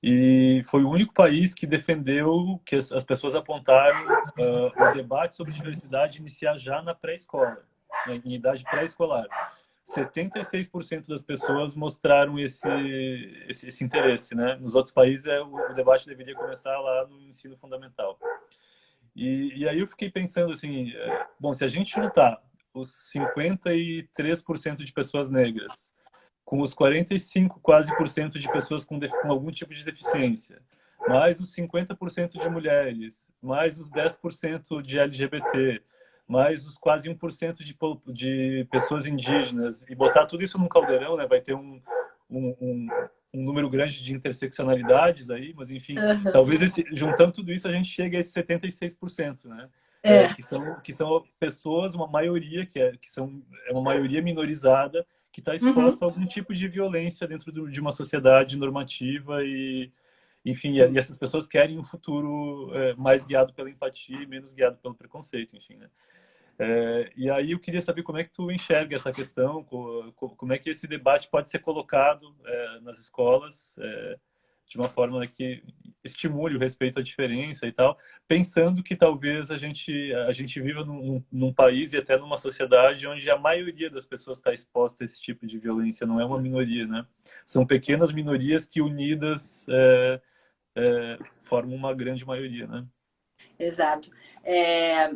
E foi o único país que defendeu, que as pessoas apontaram o debate sobre diversidade iniciar já na pré-escola, em idade pré-escolar. 76% das pessoas mostraram esse interesse, né? Nos outros países, o debate deveria começar lá no ensino fundamental. E aí eu fiquei pensando assim, bom, se a gente juntar os 53% de pessoas negras com os 45 quase por cento de pessoas com algum tipo de deficiência, mais os 50% de mulheres, mais os 10% de LGBT, mais os quase 1% de pessoas indígenas, e botar tudo isso num caldeirão, né? Vai ter um número grande de interseccionalidades aí, mas enfim, talvez juntando tudo isso a gente chegue a esse 76%, né? É. que são pessoas, uma maioria, é uma maioria minorizada que está Uhum. exposta a algum tipo de violência dentro de uma sociedade normativa e, enfim, e Sim. essas pessoas querem um futuro mais guiado pela empatia e menos guiado pelo preconceito, enfim, né? E aí eu queria saber como é que tu enxerga essa questão, como é que esse debate pode ser colocado nas escolas, de uma forma que estimule o respeito à diferença e tal, pensando que talvez a gente viva num país e até numa sociedade onde a maioria das pessoas está exposta a esse tipo de violência, não é uma minoria, né? São pequenas minorias que unidas formam uma grande maioria, né? Exato. É,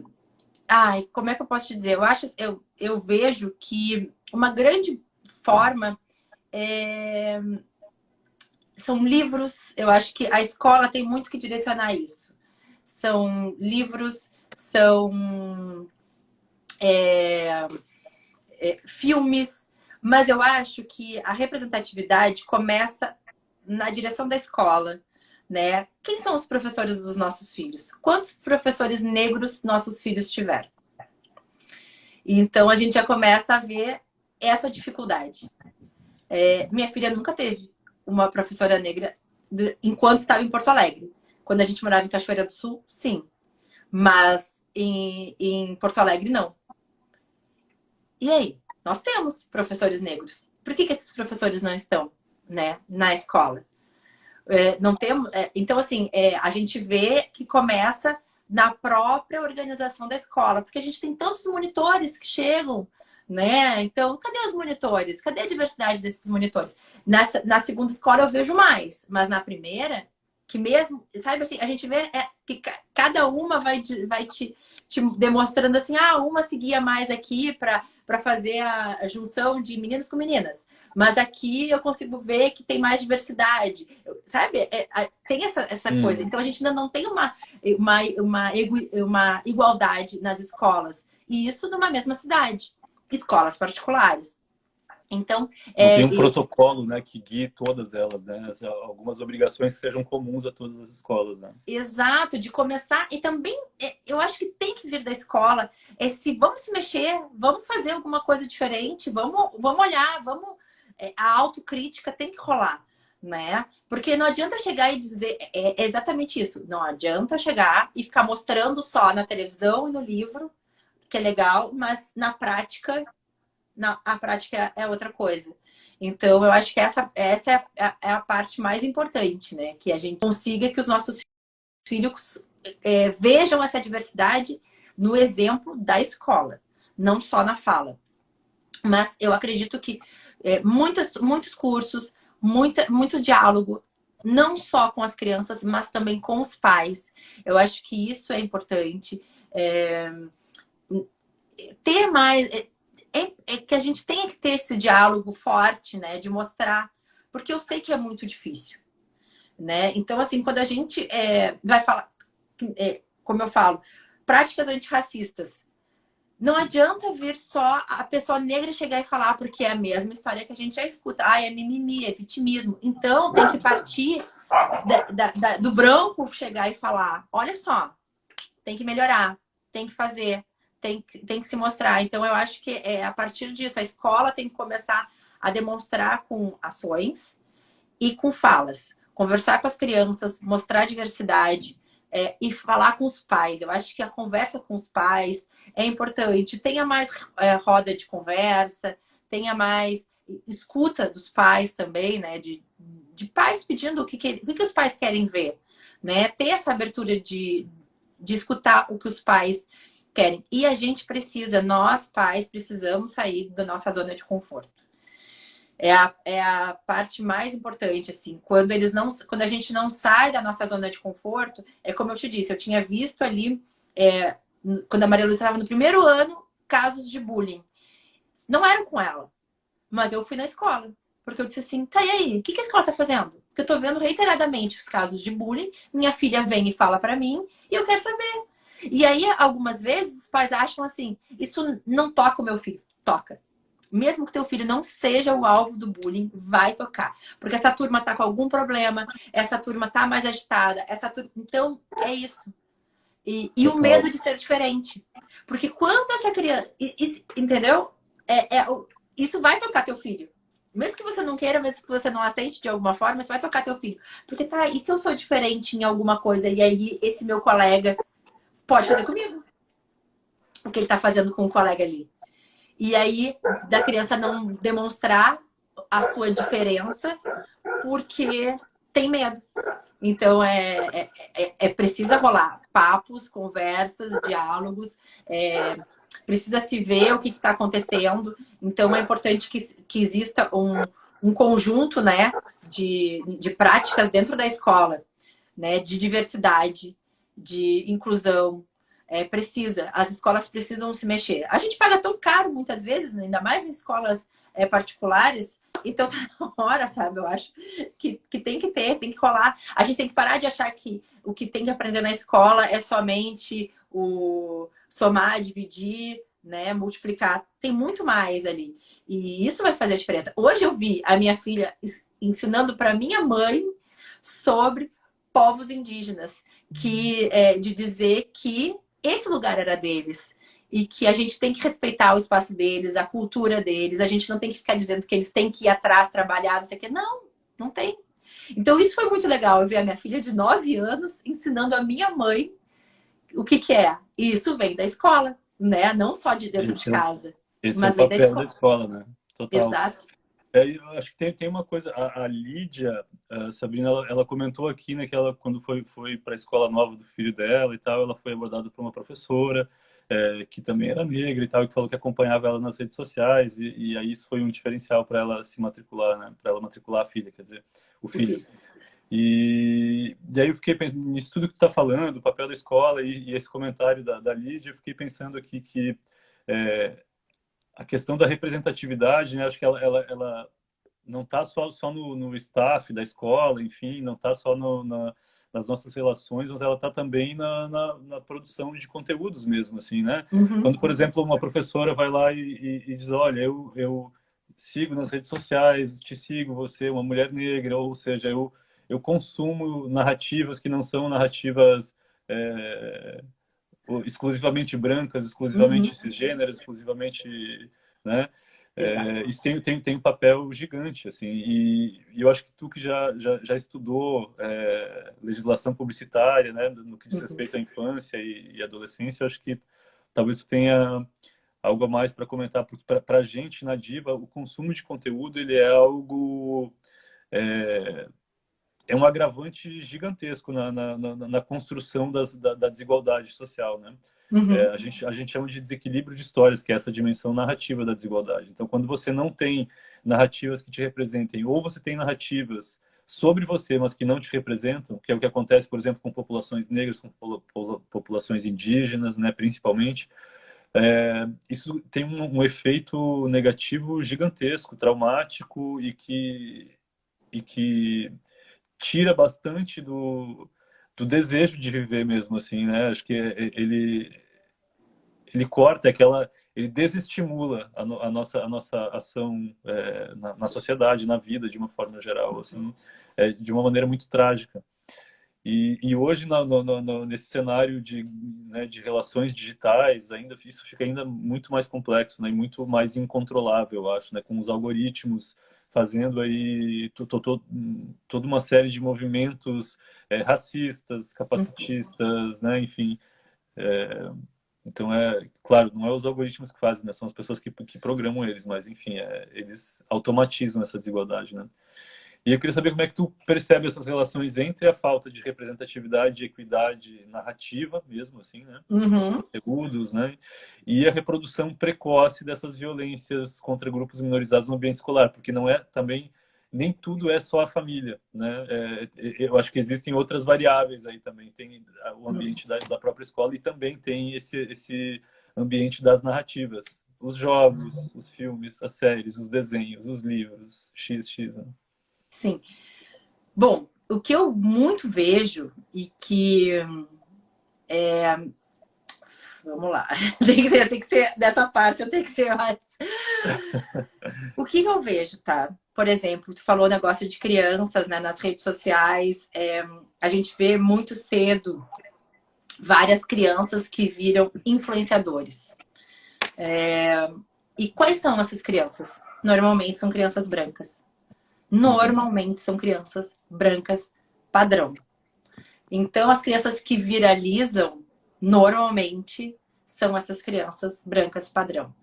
ai, como é que eu posso te dizer? Eu vejo que uma grande forma são livros. Eu acho que a escola tem muito que direcionar isso. São livros, são filmes, mas eu acho que a representatividade começa na direção da escola, né? Quem são os professores dos nossos filhos? Quantos professores negros nossos filhos tiveram? Então a gente já começa a ver essa dificuldade. Minha filha nunca teve uma professora negra enquanto estava em Porto Alegre. Quando a gente morava em Cachoeira do Sul, sim. Mas em Porto Alegre, não. E aí? Nós temos professores negros. Por que esses professores não estão, né, na escola? Não temos. Então, assim, a gente vê que começa na própria organização da escola, porque a gente tem tantos monitores que chegam, né? Então, cadê os monitores? Cadê a diversidade desses monitores? Na segunda escola eu vejo mais, mas na primeira, que mesmo, sabe assim, a gente vê que cada uma vai te demonstrando assim, uma seguia mais aqui para fazer a junção de meninos com meninas. Mas aqui eu consigo ver que tem mais diversidade. Sabe? Tem essa coisa. Hum. Então a gente ainda não tem uma igualdade nas escolas. E isso numa mesma cidade. Escolas particulares. Então, Não tem um protocolo, né, que guie todas elas, né? Algumas obrigações que sejam comuns a todas as escolas, né? exato, de começar. E também eu acho que tem que vir da escola. Se vamos se mexer, vamos fazer alguma coisa diferente, vamos olhar, vamos. A autocrítica tem que rolar, né? Porque não adianta chegar e dizer. É exatamente isso. Não adianta chegar e ficar mostrando só na televisão e no livro, que é legal, mas na prática, a prática é outra coisa. Então, eu acho que essa é a parte mais importante, né? Que a gente consiga que os nossos filhos vejam essa diversidade no exemplo da escola, não só na fala. Mas eu acredito que muitos cursos, muito diálogo, não só com as crianças, mas também com os pais. Eu acho que isso é importante. Ter mais. Que a gente tenha que ter esse diálogo forte, né? De mostrar. Porque eu sei que é muito difícil, né? Então, assim, quando a gente vai falar, como eu falo, práticas antirracistas. Não adianta vir só a pessoa negra chegar e falar, porque é a mesma história que a gente já escuta. É mimimi, é vitimismo. Então, tem que partir do branco chegar e falar: olha só, tem que melhorar, tem que fazer, tem que se mostrar. Então, eu acho que a partir disso, a escola tem que começar a demonstrar com ações e com falas. Conversar com as crianças, mostrar diversidade e falar com os pais. Eu acho que a conversa com os pais é importante. Tenha mais roda de conversa, tenha mais escuta dos pais também, né? De pais pedindo o que os pais querem ver, né? Ter essa abertura de escutar o que os pais querem. E a gente precisa, nós pais, precisamos sair da nossa zona de conforto. É a parte mais importante, assim. Quando a gente não sai da nossa zona de conforto, é como eu te disse, eu tinha visto ali, quando a Maria Lúcia estava no primeiro ano, casos de bullying. Não eram com ela, mas eu fui na escola. Porque eu disse assim, tá, e aí? O que a escola tá fazendo? Porque eu tô vendo reiteradamente os casos de bullying, minha filha vem e fala para mim, e eu quero saber. E aí, algumas vezes, os pais acham assim, isso não toca o meu filho. Toca. Mesmo que teu filho não seja o alvo do bullying, vai tocar. Porque essa turma tá com algum problema, essa turma tá mais agitada, essa turma... Então, é isso. E o medo de ser diferente. Porque quando essa criança... Entendeu? Isso vai tocar teu filho. Mesmo que você não queira, mesmo que você não aceite de alguma forma, isso vai tocar teu filho. Porque tá, e se eu sou diferente em alguma coisa e aí esse meu colega pode fazer comigo? O que ele tá fazendo com o colega ali? E aí, da criança não demonstrar a sua diferença porque tem medo. Então, precisa rolar papos, conversas, diálogos, precisa se ver o que está acontecendo. Então, é importante que exista um conjunto, né, de práticas dentro da escola, né, de diversidade, de inclusão. As escolas precisam se mexer. A gente paga tão caro muitas vezes, né, ainda mais em escolas particulares, então tá na hora, sabe? Eu acho que tem que ter, tem que rolar. A gente tem que parar de achar que o que tem que aprender na escola é somente o somar, dividir, né, multiplicar. Tem muito mais ali. E isso vai fazer a diferença. Hoje eu vi a minha filha ensinando para minha mãe sobre povos indígenas, de dizer que esse lugar era deles. E que a gente tem que respeitar o espaço deles, a cultura deles. A gente não tem que ficar dizendo que eles têm que ir atrás, trabalhar, não sei o quê. Não, não tem. Então, isso foi muito legal. Eu vi a minha filha de 9 anos ensinando a minha mãe o que é. E isso vem da escola, né? Não só de dentro de casa, Esse é o mas vem da papel da escola. escola, né? Total. Exato. Eu acho que tem uma coisa, a Lídia, a Sabrina, ela comentou aqui, né, que ela, quando foi para a escola nova do filho dela e tal, ela foi abordada por uma professora, que também era negra e tal, que falou que acompanhava ela nas redes sociais, e aí isso foi um diferencial para ela se matricular, né, para ela matricular a filha, quer dizer, o filho. E aí eu fiquei pensando nisso tudo que tu tá falando, o papel da escola e esse comentário da Lídia, eu fiquei pensando aqui que a questão da representatividade, né, acho que ela não está só no staff da escola, enfim, não está só nas nossas relações, mas ela está também na produção de conteúdos mesmo, assim, né? Uhum. Quando, por exemplo, uma professora vai lá e diz, olha, eu sigo nas redes sociais, te sigo, você é uma mulher negra, ou seja, eu consumo narrativas que não são narrativas exclusivamente brancas, exclusivamente cisgêneras, exclusivamente, né? Isso tem um papel gigante, assim, e eu acho que tu que já estudou legislação publicitária, né, no que diz respeito à infância e adolescência, eu acho que talvez tu tenha algo a mais para comentar, porque para a gente na Diva, o consumo de conteúdo, ele é algo... É um agravante gigantesco na construção da desigualdade social, né? Uhum. A gente chama de desequilíbrio de histórias, que é essa dimensão narrativa da desigualdade. Então, quando você não tem narrativas que te representem, ou você tem narrativas sobre você, mas que não te representam, que é o que acontece, por exemplo, com populações negras, com populações indígenas, né, principalmente, isso tem um efeito negativo gigantesco, traumático e que tira bastante do desejo de viver mesmo, assim, né? Acho que ele corta ele desestimula a nossa ação na sociedade, na vida, de uma forma geral, assim, de uma maneira muito trágica. E hoje, nesse cenário né, de relações digitais, isso fica ainda muito mais complexo, né, e muito mais incontrolável, eu acho, né, com os algoritmos fazendo aí toda uma série de movimentos racistas, capacitistas, né, enfim. Então, claro, não é os algoritmos que fazem, né, são as pessoas que programam eles, mas, enfim, eles automatizam essa desigualdade, né. E eu queria saber como é que tu percebe essas relações entre a falta de representatividade e equidade narrativa mesmo, assim, né? Nos Uhum. conteúdos, né? E a reprodução precoce dessas violências contra grupos minorizados no ambiente escolar, porque não é também nem tudo é só a família, né? Eu acho que existem outras variáveis aí também. Tem o ambiente da própria escola e também tem esse ambiente das narrativas. Os jogos, os filmes, as séries, os desenhos, os livros, XX, né? Sim. Bom, o que eu muito vejo e que vamos lá, tem que ser dessa parte, eu tenho que ser mais. O que eu vejo, tá? Por exemplo, tu falou negócio de crianças, né, nas redes sociais, a gente vê muito cedo várias crianças que viram influenciadores. E quais são essas crianças? Normalmente são crianças brancas. Uhum. Normalmente são crianças brancas padrão. Então, as crianças que viralizam, normalmente, são essas crianças brancas padrão.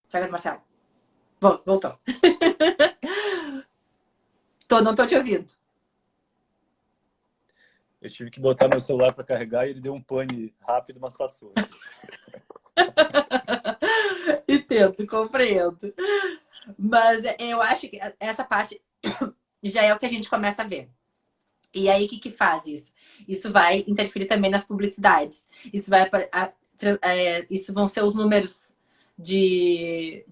Sabe, Marcelo? Voltou. Não tô te ouvindo. Eu tive que botar meu celular para carregar e ele deu um pane rápido, mas passou. Entendo, compreendo. Mas eu acho que essa parte já é o que a gente começa a ver. E aí, o que que faz isso? Isso vai interferir também nas publicidades. Isso vão ser os números de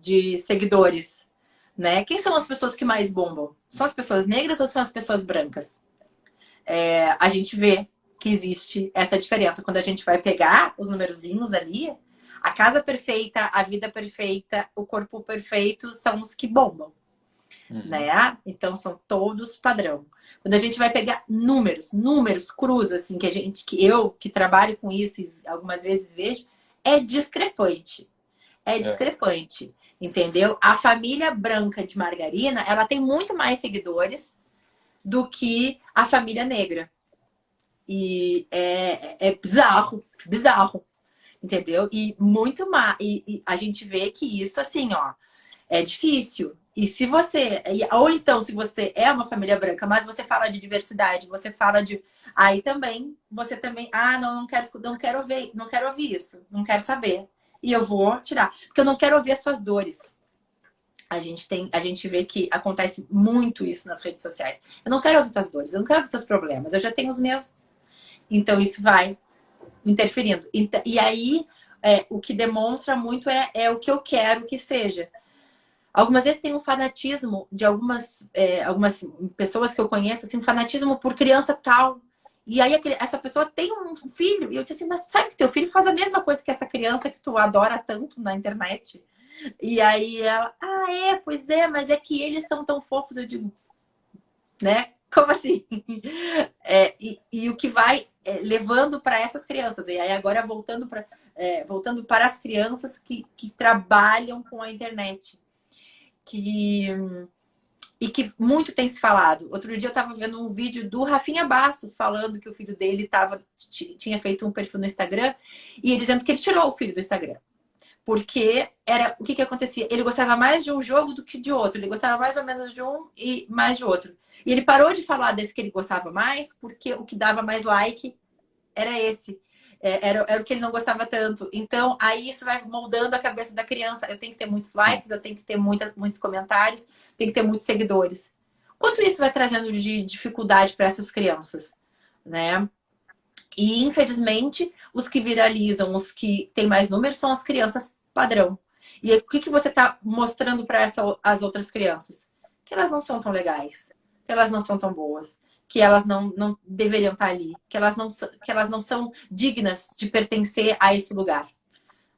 seguidores, né? Quem são as pessoas que mais bombam? São as pessoas negras ou são as pessoas brancas? A gente vê que existe essa diferença. Quando a gente vai pegar os numerozinhos ali, a casa perfeita, a vida perfeita, o corpo perfeito são os que bombam, Uhum. né? Então são todos padrão. Quando a gente vai pegar números crus, assim, que eu que trabalho com isso e algumas vezes vejo, é discrepante. É É. discrepante, entendeu? A família branca de margarina, ela tem muito mais seguidores do que a família negra. E é bizarro, bizarro, entendeu? E muito mais. E a gente vê que isso, assim, ó, é difícil. E se você. Ou então, se você é uma família branca, mas você fala de diversidade, você fala de. Aí também, você também. Ah, não, não quero ver, não quero ouvir isso, não quero saber. E eu vou tirar. Porque eu não quero ouvir as suas dores. A gente vê que acontece muito isso nas redes sociais. Eu não quero ouvir tuas dores, eu não quero ouvir teus problemas, eu já tenho os meus. Então isso vai interferindo. E aí, o que demonstra muito é o que eu quero que seja. Algumas vezes tem um fanatismo de algumas pessoas que eu conheço, assim, um fanatismo por criança tal. E aí essa pessoa tem um filho, e eu disse assim, mas sabe que teu filho faz a mesma coisa que essa criança que tu adora tanto na internet? E aí ela, pois é, mas é que eles são tão fofos. Eu digo, né? Como assim? E o que vai levando para essas crianças. E aí agora voltando para as crianças que trabalham com a internet. Que, e que muito tem se falado. Outro dia eu estava vendo um vídeo do Rafinha Bastos falando que o filho dele tinha feito um perfil no Instagram e ele dizendo que ele tirou o filho do Instagram. Porque o que acontecia? Ele gostava mais de um jogo do que de outro. Ele gostava mais ou menos de um e mais de outro. E ele parou de falar desse que ele gostava mais, porque o que dava mais like era esse. Era o que ele não gostava tanto. Então, aí isso vai moldando a cabeça da criança. Eu tenho que ter muitos likes, eu tenho que ter muitos comentários, tenho que ter muitos seguidores. Quanto isso vai trazendo de dificuldade para essas crianças, né? E, infelizmente, os que viralizam, os que têm mais números, são as crianças padrão. E o que você está mostrando para as outras crianças? Que elas não são tão legais, que elas não são tão boas, que elas não deveriam estar ali, que elas não são dignas de pertencer a esse lugar.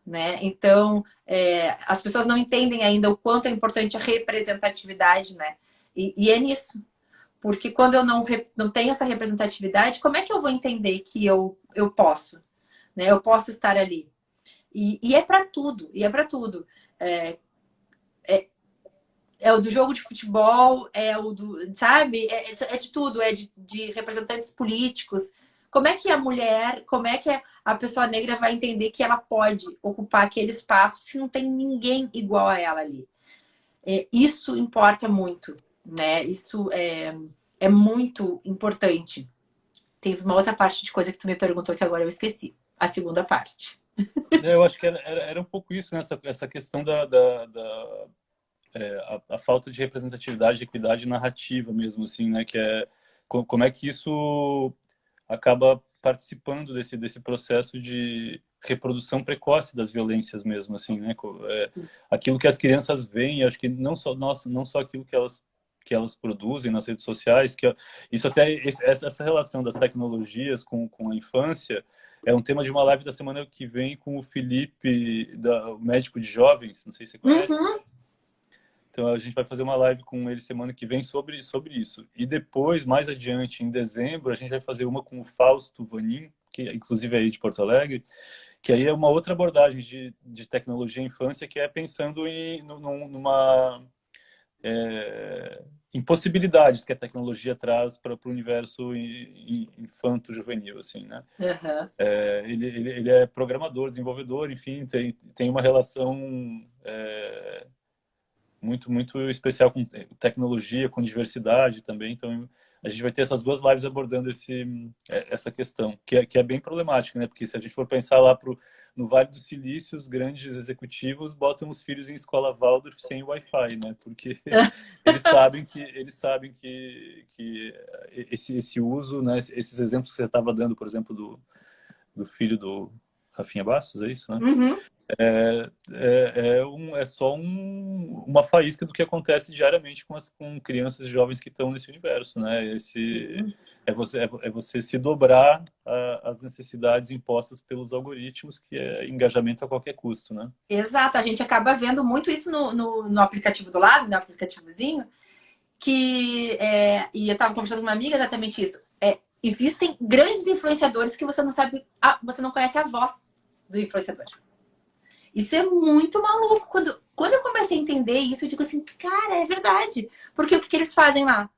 Né? Então, as pessoas não entendem ainda o quanto é importante a representatividade, né? E é nisso. Porque quando eu não tenho essa representatividade, como é que eu vou entender que eu posso? Né? Eu posso estar ali. E é para tudo, e é para tudo. É, é o do jogo de futebol, é o do, sabe? É de tudo, é de representantes políticos. Como é que a mulher, como é que a pessoa negra vai entender que ela pode ocupar aquele espaço se não tem ninguém igual a ela ali? Isso importa muito, né? Isso é muito importante. Teve uma outra parte de coisa que tu me perguntou que agora eu esqueci. A segunda parte. Eu acho que era um pouco isso, né? Essa questão a falta de representatividade, equidade narrativa mesmo, assim, né? Que é como é que isso acaba participando desse processo de reprodução precoce das violências mesmo, assim, né? Aquilo que as crianças veem, acho que não só aquilo que elas produzem nas redes sociais, isso até essa relação das tecnologias com a infância é um tema de uma live da semana que vem com o Felipe, o médico de jovens, não sei se você conhece. Uhum. Então a gente vai fazer uma live com ele semana que vem sobre isso. E depois, mais adiante, em dezembro, a gente vai fazer uma com o Fausto Vanin, que inclusive é aí de Porto Alegre, que aí é uma outra abordagem de tecnologia e infância, que é pensando numa impossibilidades que a tecnologia traz para o universo infanto-juvenil, assim, né? Uhum. Ele é programador, desenvolvedor, enfim, tem uma relação muito, muito especial com tecnologia, com diversidade também. Então, a gente vai ter essas duas lives abordando essa questão, que é bem problemática, né? Porque se a gente for pensar lá no Vale do Silício, os grandes executivos botam os filhos em escola Waldorf sem Wi-Fi, né? Porque eles sabem que esse uso, né? Esses exemplos que você estava dando, por exemplo, do filho do Rafinha Bastos, é isso, né? Uhum. É só uma faísca do que acontece diariamente com crianças e jovens que estão nesse universo, né? É você se dobrar às necessidades impostas pelos algoritmos, que é engajamento a qualquer custo, né? Exato, a gente acaba vendo muito isso no aplicativo do lado, no aplicativozinho, e eu estava conversando com uma amiga exatamente isso. Existem grandes influenciadores que você não sabe, você não conhece a voz do influenciador. Isso é muito maluco. Quando eu comecei a entender isso, eu digo assim, cara, é verdade. Porque o que eles fazem lá?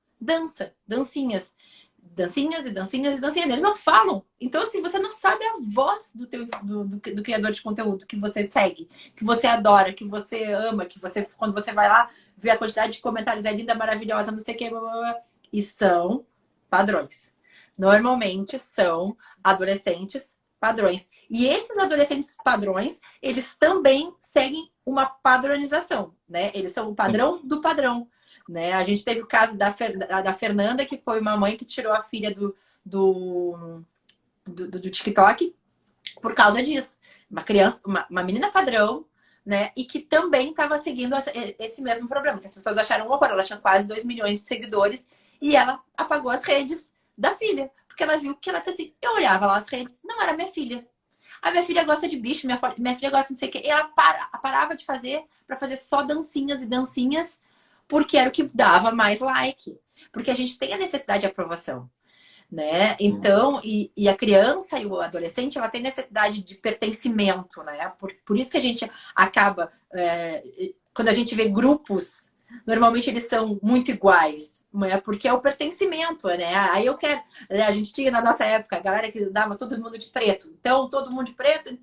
Dancinhas. Dancinhas e dancinhas e dancinhas. Eles não falam. Então, assim, você não sabe a voz do criador de conteúdo que você segue, que você adora, que você ama, quando você vai lá, vê a quantidade de comentários, é linda, maravilhosa, não sei o que, blá, blá, blá. E são padrões. Normalmente são adolescentes padrões. E esses adolescentes padrões, eles também seguem uma padronização, né? Eles são o Sim. padrão do padrão, né? A gente teve o caso da Fernanda, que foi uma mãe que tirou a filha do TikTok por causa disso. Uma criança, uma menina padrão, né? E que também estava seguindo esse mesmo problema, que as pessoas acharam um horror. Ela tinha quase 2 milhões de seguidores e ela apagou as redes da filha. Porque ela viu que ela disse assim, eu olhava lá as redes, não era minha filha. A minha filha gosta de bicho, minha filha gosta de não sei o quê. E ela parava de fazer para fazer só dancinhas e dancinhas, porque era o que dava mais like. Porque a gente tem a necessidade de aprovação, né? Então, e a criança e o adolescente, ela tem necessidade de pertencimento, né? Por isso que a gente acaba, quando a gente vê grupos, normalmente eles são muito iguais, né? Porque é o pertencimento, né? Aí eu quero, a gente tinha na nossa época a galera que dava todo mundo de preto, então todo mundo de preto,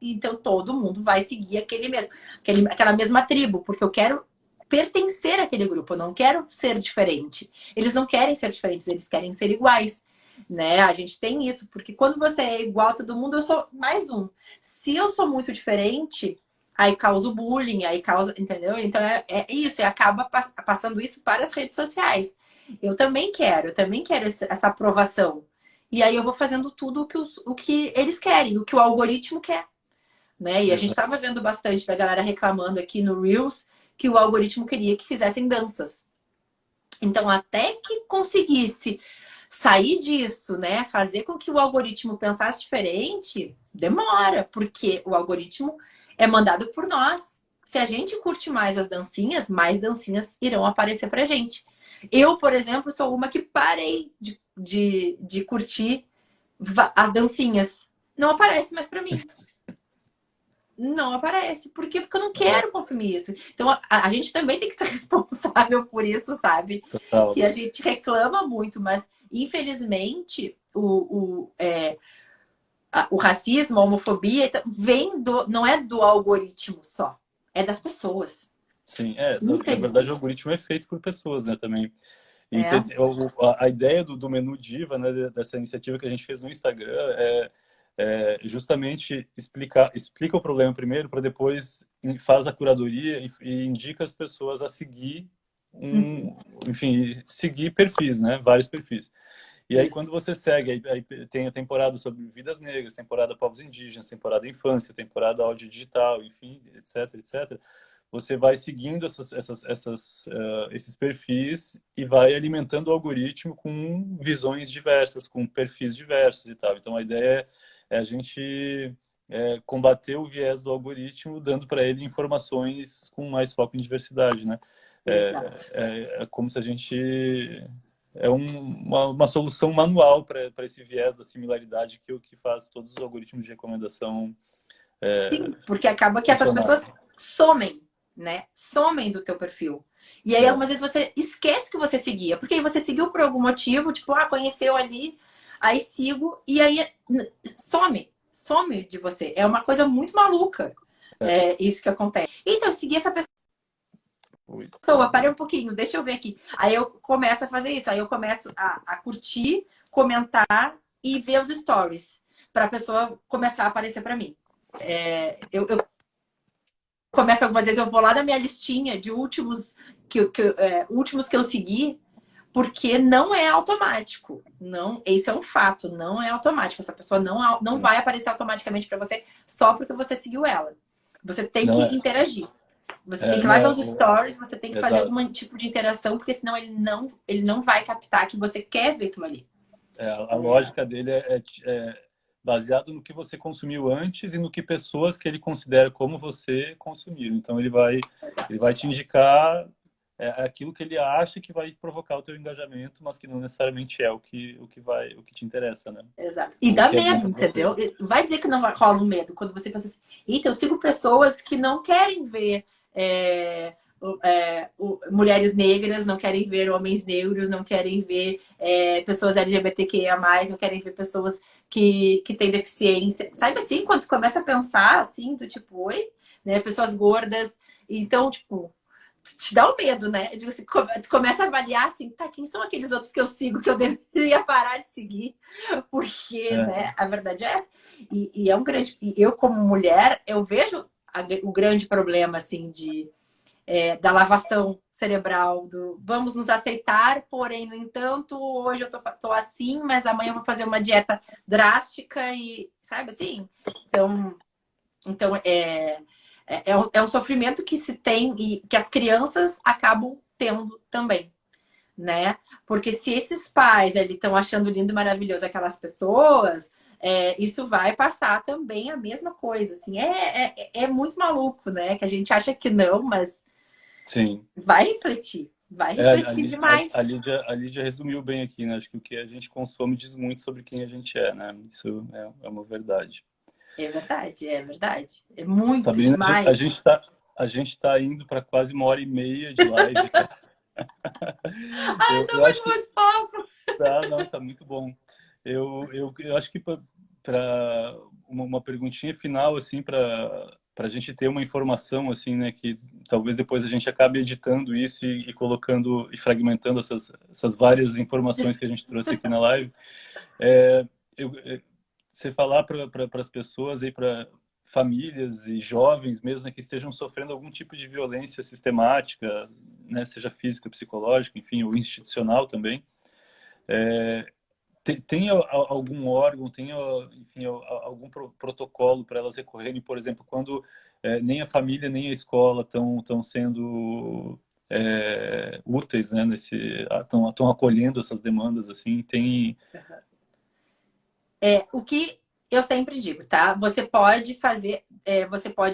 então todo mundo vai seguir aquela mesma tribo, porque eu quero pertencer àquele grupo, eu não quero ser diferente. Eles não querem ser diferentes, eles querem ser iguais, né? A gente tem isso, porque quando você é igual a todo mundo, eu sou mais um. Se eu sou muito diferente, aí causa bullying, aí causa, entendeu? Então é isso, e acaba passando isso para as redes sociais. Eu também quero essa aprovação. E aí eu vou fazendo tudo o que eles querem, o que o algoritmo quer, né? E a gente Exato. estava vendo bastante da galera reclamando aqui no Reels que o algoritmo queria que fizessem danças. Então, até que conseguisse sair disso, né? Fazer com que o algoritmo pensasse diferente, demora, porque o algoritmo é mandado por nós. Se a gente curte mais dancinhas irão aparecer pra gente. Eu, por exemplo, sou uma que parei de curtir as dancinhas. Não aparece mais pra mim. Não aparece. Por quê? Porque eu não quero consumir isso. Então, a gente também tem que ser responsável por isso, sabe? Total. Que a gente reclama muito, mas infelizmente o racismo, a homofobia não é do algoritmo só, é das pessoas. Sim, na verdade o Infelizmente. algoritmo é feito por pessoas, né, também. E É. a ideia do menu Diva, né, dessa iniciativa que a gente fez no Instagram é justamente explica o problema primeiro, para depois faz a curadoria e indica as pessoas a seguir enfim, seguir perfis, né, vários perfis. E aí, Isso. quando você segue, aí tem a temporada sobre vidas negras, temporada povos indígenas, temporada infância, temporada áudio digital, enfim, etc, etc. Você vai seguindo esses perfis e vai alimentando o algoritmo com visões diversas, com perfis diversos e tal. Então, a ideia é a gente combater o viés do algoritmo, dando para ele informações com mais foco em diversidade, né? Exato. É como se a gente... É uma solução manual para esse viés da similaridade que é o que faz todos os algoritmos de recomendação Sim, porque acaba que essas funcionarem. pessoas somem, né? Somem do teu perfil. E aí, algumas vezes, você esquece que você seguia. Porque aí você seguiu por algum motivo, tipo, conheceu ali, aí sigo, e aí some de você. É uma coisa muito maluca, isso que acontece. Então, eu segui essa Oi. pessoa, parei um pouquinho, deixa eu ver aqui. Aí eu começo a fazer isso, aí eu começo a curtir, comentar e ver os stories, para a pessoa começar a aparecer para mim. Eu começo algumas vezes, eu vou lá na minha listinha de últimos que eu segui, porque não é automático. Não, esse é um fato, não é automático. Essa pessoa não vai aparecer automaticamente para você só porque você seguiu ela. Você tem Não que é, interagir. Você tem que ir lá ver não, os stories, você tem que fazer exato. algum tipo de interação, porque senão ele não vai captar que você quer ver aquilo ali. A lógica dele é baseado no que você consumiu antes e no que pessoas que ele considera como você consumiram. Então ele vai te indicar aquilo que ele acha que vai provocar o teu engajamento, mas que não necessariamente é o que te interessa, né? Exato. E Ou o dá que é bom medo, para você. entendeu? Vai dizer que não rola um medo quando você pensa assim, eita, eu sigo pessoas que não querem ver mulheres negras, não querem ver homens negros, não querem ver pessoas LGBTQIA+, não querem ver pessoas que têm deficiência. Sabe assim, quando tu começa a pensar assim, do tipo, oi, né? Pessoas gordas. Então, tipo, te dá um medo, né? De você tu começa a avaliar assim, tá, quem são aqueles outros que eu sigo que eu deveria parar de seguir? Porque, É, né, a verdade é essa. E é um grande. E eu, como mulher, eu vejo o grande problema, assim, da lavação cerebral, do vamos nos aceitar, porém, no entanto, hoje eu tô assim, mas amanhã eu vou fazer uma dieta drástica e, sabe assim? Então é um sofrimento que se tem e que as crianças acabam tendo também, né? Porque se esses pais estão achando lindo e maravilhoso aquelas pessoas, isso vai passar também a mesma coisa. Assim, é muito maluco, né? Que a gente acha que não, mas sim. vai refletir demais. A Lídia resumiu bem aqui, né? Acho que o que a gente consome diz muito sobre quem a gente é, né? Isso é uma verdade. É verdade, é verdade. É muito Sabrina, demais. a gente tá indo para quase 1 hora e meia de live. Ai, Eu tô acho muito, que muito papo. não, tá muito bom. Eu acho que para uma perguntinha final, assim, para a gente ter uma informação, assim, né, que talvez depois a gente acabe editando isso e colocando e fragmentando essas várias informações que a gente trouxe aqui na live. Você falar para as pessoas aí, para famílias e jovens mesmo, né, que estejam sofrendo algum tipo de violência sistemática, né, seja física, psicológica, enfim, ou institucional também. Tem algum órgão, tem, enfim, algum protocolo para elas recorrerem, por exemplo, quando nem a família nem a escola estão sendo úteis, né, estão acolhendo essas demandas, assim, tem... O que eu sempre digo, tá? Você pode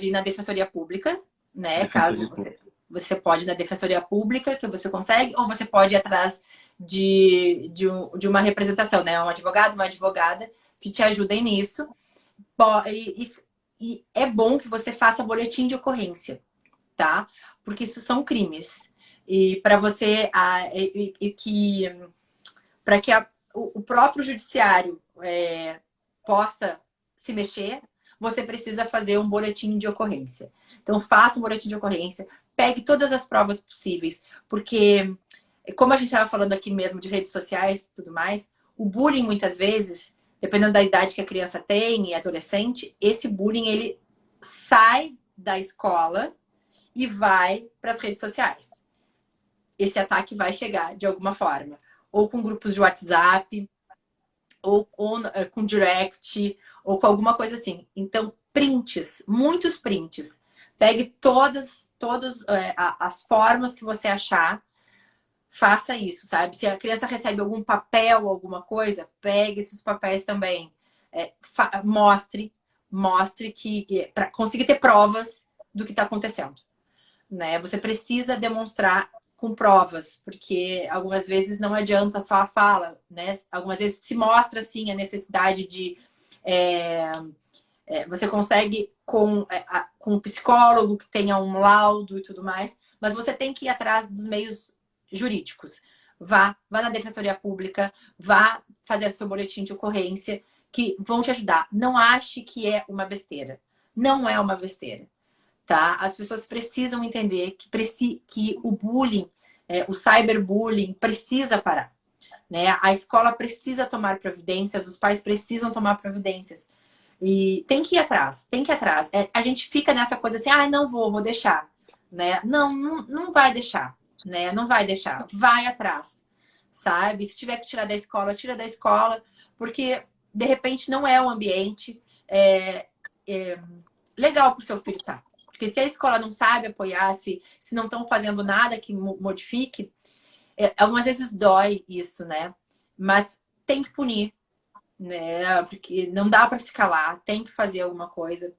ir na defensoria pública, né? Caso Defensoria Pública. você pode ir na defensoria pública, que você consegue, ou você pode ir atrás de uma representação, né? Um advogado, uma advogada que te ajudem nisso. E é bom que você faça boletim de ocorrência, tá? Porque isso são crimes. E para você para que o próprio judiciário possa se mexer, você precisa fazer um boletim de ocorrência. Então, faça um boletim de ocorrência, pegue todas as provas possíveis, porque, como a gente estava falando aqui mesmo de redes sociais e tudo mais, o bullying, muitas vezes, dependendo da idade que a criança tem e adolescente, esse bullying, ele sai da escola e vai para as redes sociais. Esse ataque vai chegar de alguma forma. Ou com grupos de WhatsApp, ou com direct, ou com alguma coisa assim. Então, prints, muitos prints. Pegue todas as formas que você achar, faça isso, sabe? Se a criança recebe algum papel, alguma coisa, pegue esses papéis também. Mostre que para conseguir ter provas do que está acontecendo, né? Você precisa demonstrar com provas, porque algumas vezes não adianta só a fala, né? Algumas vezes se mostra, sim, a necessidade de... você consegue com um psicólogo que tenha um laudo e tudo mais, mas você tem que ir atrás dos meios jurídicos. Vá na Defensoria Pública, vá fazer seu boletim de ocorrência, que vão te ajudar. Não ache que é uma besteira. Não é uma besteira, tá? As pessoas precisam entender que o bullying, o cyberbullying precisa parar, né? A escola precisa tomar providências, os pais precisam tomar providências. E tem que ir atrás, tem que ir atrás. A gente fica nessa coisa assim, não vou deixar, né? Não vai deixar, né? Não vai deixar. Vai atrás, sabe? Se tiver que tirar da escola, tira da escola, porque de repente não é o ambiente legal para o seu filho estar. Porque se a escola não sabe apoiar, se não estão fazendo nada que modifique, algumas vezes dói isso, né? Mas tem que punir, né? Porque não dá para se calar, tem que fazer alguma coisa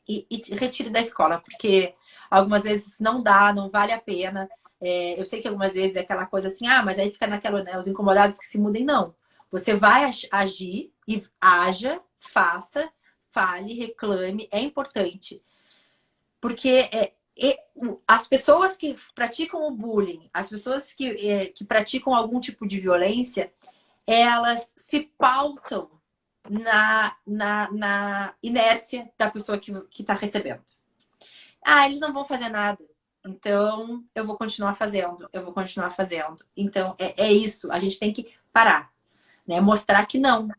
e retire da escola, porque algumas vezes não dá, não vale a pena. Eu sei que algumas vezes é aquela coisa assim, mas aí fica naquela, né, os incomodados que se mudem, não. Você vai agir e haja, faça, fale, reclame, é importante. Porque as pessoas que praticam o bullying, as pessoas que praticam algum tipo de violência, elas se pautam na inércia da pessoa que está recebendo. Eles não vão fazer nada. Então, eu vou continuar fazendo. Eu vou continuar fazendo. Então, é isso. A gente tem que parar. Né? Mostrar que não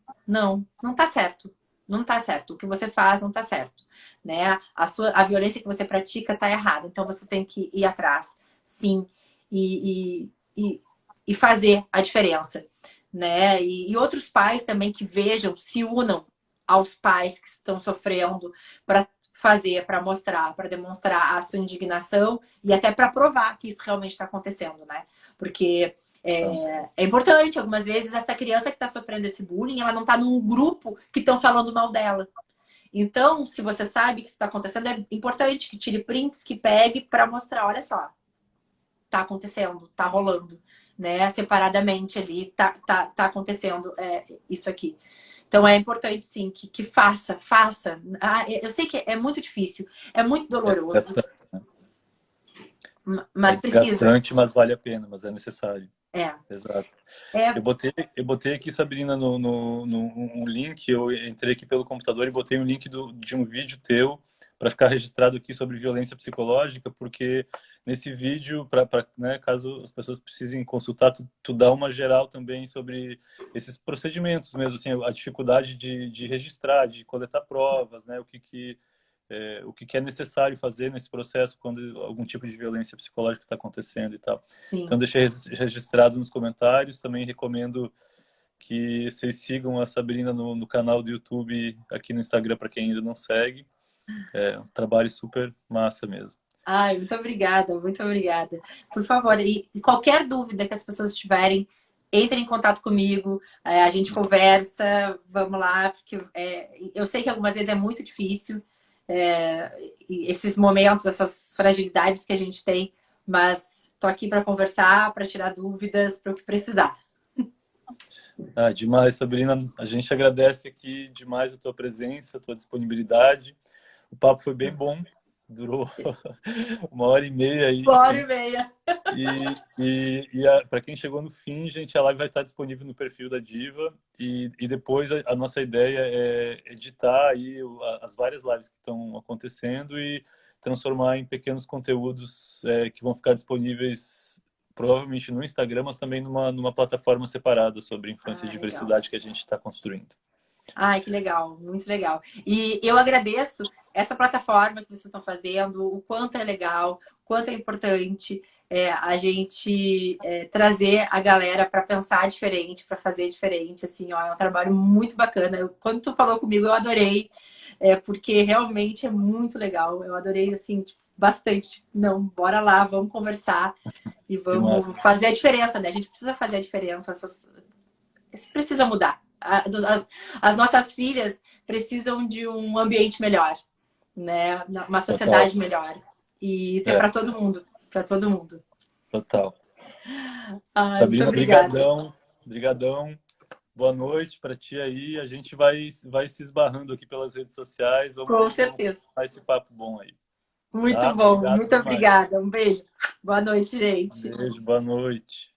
tá certo. Não tá certo. O que você faz não tá certo. Né? A violência que você pratica tá errada. Então, você tem que ir atrás. Sim. E fazer a diferença. Né? E outros pais também que vejam, se unam aos pais que estão sofrendo para fazer, para mostrar, para demonstrar a sua indignação e até para provar que isso realmente está acontecendo, né? Porque é importante, algumas vezes, essa criança que está sofrendo esse bullying, ela não está num grupo que estão falando mal dela. Então, se você sabe que isso está acontecendo, é importante que tire prints, que pegue para mostrar, olha só, tá acontecendo, tá rolando, né? Separadamente ali, tá acontecendo isso aqui. Então é importante, sim, que faça. Eu sei que é muito difícil, é muito doloroso. Mas precisa. Desgastante, mas vale a pena, mas é necessário. É. Exato. Eu botei aqui, Sabrina, no link, eu entrei aqui pelo computador e botei um link de um vídeo teu para ficar registrado aqui sobre violência psicológica, porque nesse vídeo, né, caso as pessoas precisem consultar, tu dá uma geral também sobre esses procedimentos mesmo, assim, a dificuldade de registrar, de coletar provas, né, o que é necessário fazer nesse processo quando algum tipo de violência psicológica está acontecendo e tal. Sim. Então, deixei registrado nos comentários. Também recomendo que vocês sigam a Sabrina no canal do YouTube, aqui no Instagram, para quem ainda não segue. É um trabalho super massa mesmo. Muito obrigada, muito obrigada. Por favor, e qualquer dúvida que as pessoas tiverem, entrem em contato comigo, a gente conversa, vamos lá, porque eu sei que algumas vezes é muito difícil, esses momentos, essas fragilidades que a gente tem, mas tô aqui para conversar, para tirar dúvidas, para o que precisar. Demais, Sabrina. A gente agradece aqui demais a tua presença, a tua disponibilidade. O papo foi bem bom, durou 1h30 aí. 1h30. E para quem chegou no fim, gente, a live vai estar disponível no perfil da Diva e depois a nossa ideia é editar aí as várias lives que estão acontecendo e transformar em pequenos conteúdos que vão ficar disponíveis provavelmente no Instagram, mas também numa plataforma separada sobre infância e diversidade que a gente está construindo. Que legal, muito legal. E eu agradeço essa plataforma que vocês estão fazendo, o quanto é legal, o quanto é importante a gente trazer a galera para pensar diferente, para fazer diferente. Assim, é um trabalho muito bacana. Quando tu falou comigo, eu adorei, porque realmente é muito legal. Eu adorei, assim, bastante. Não, bora lá, vamos conversar e vamos fazer a diferença, né? A gente precisa fazer a diferença. Isso precisa mudar. As nossas filhas precisam de um ambiente melhor, né? Uma sociedade melhor. E isso é para todo mundo, para todo mundo. Total. Ai, muito Sabrina, obrigada. brigadão, brigadão. Boa noite para ti aí. A gente vai se esbarrando aqui pelas redes sociais. Com Vamos certeza. continuar esse papo bom aí. Muito Tá? bom, Obrigado muito demais. obrigada. Um beijo. Boa noite, Um gente. beijo, boa noite.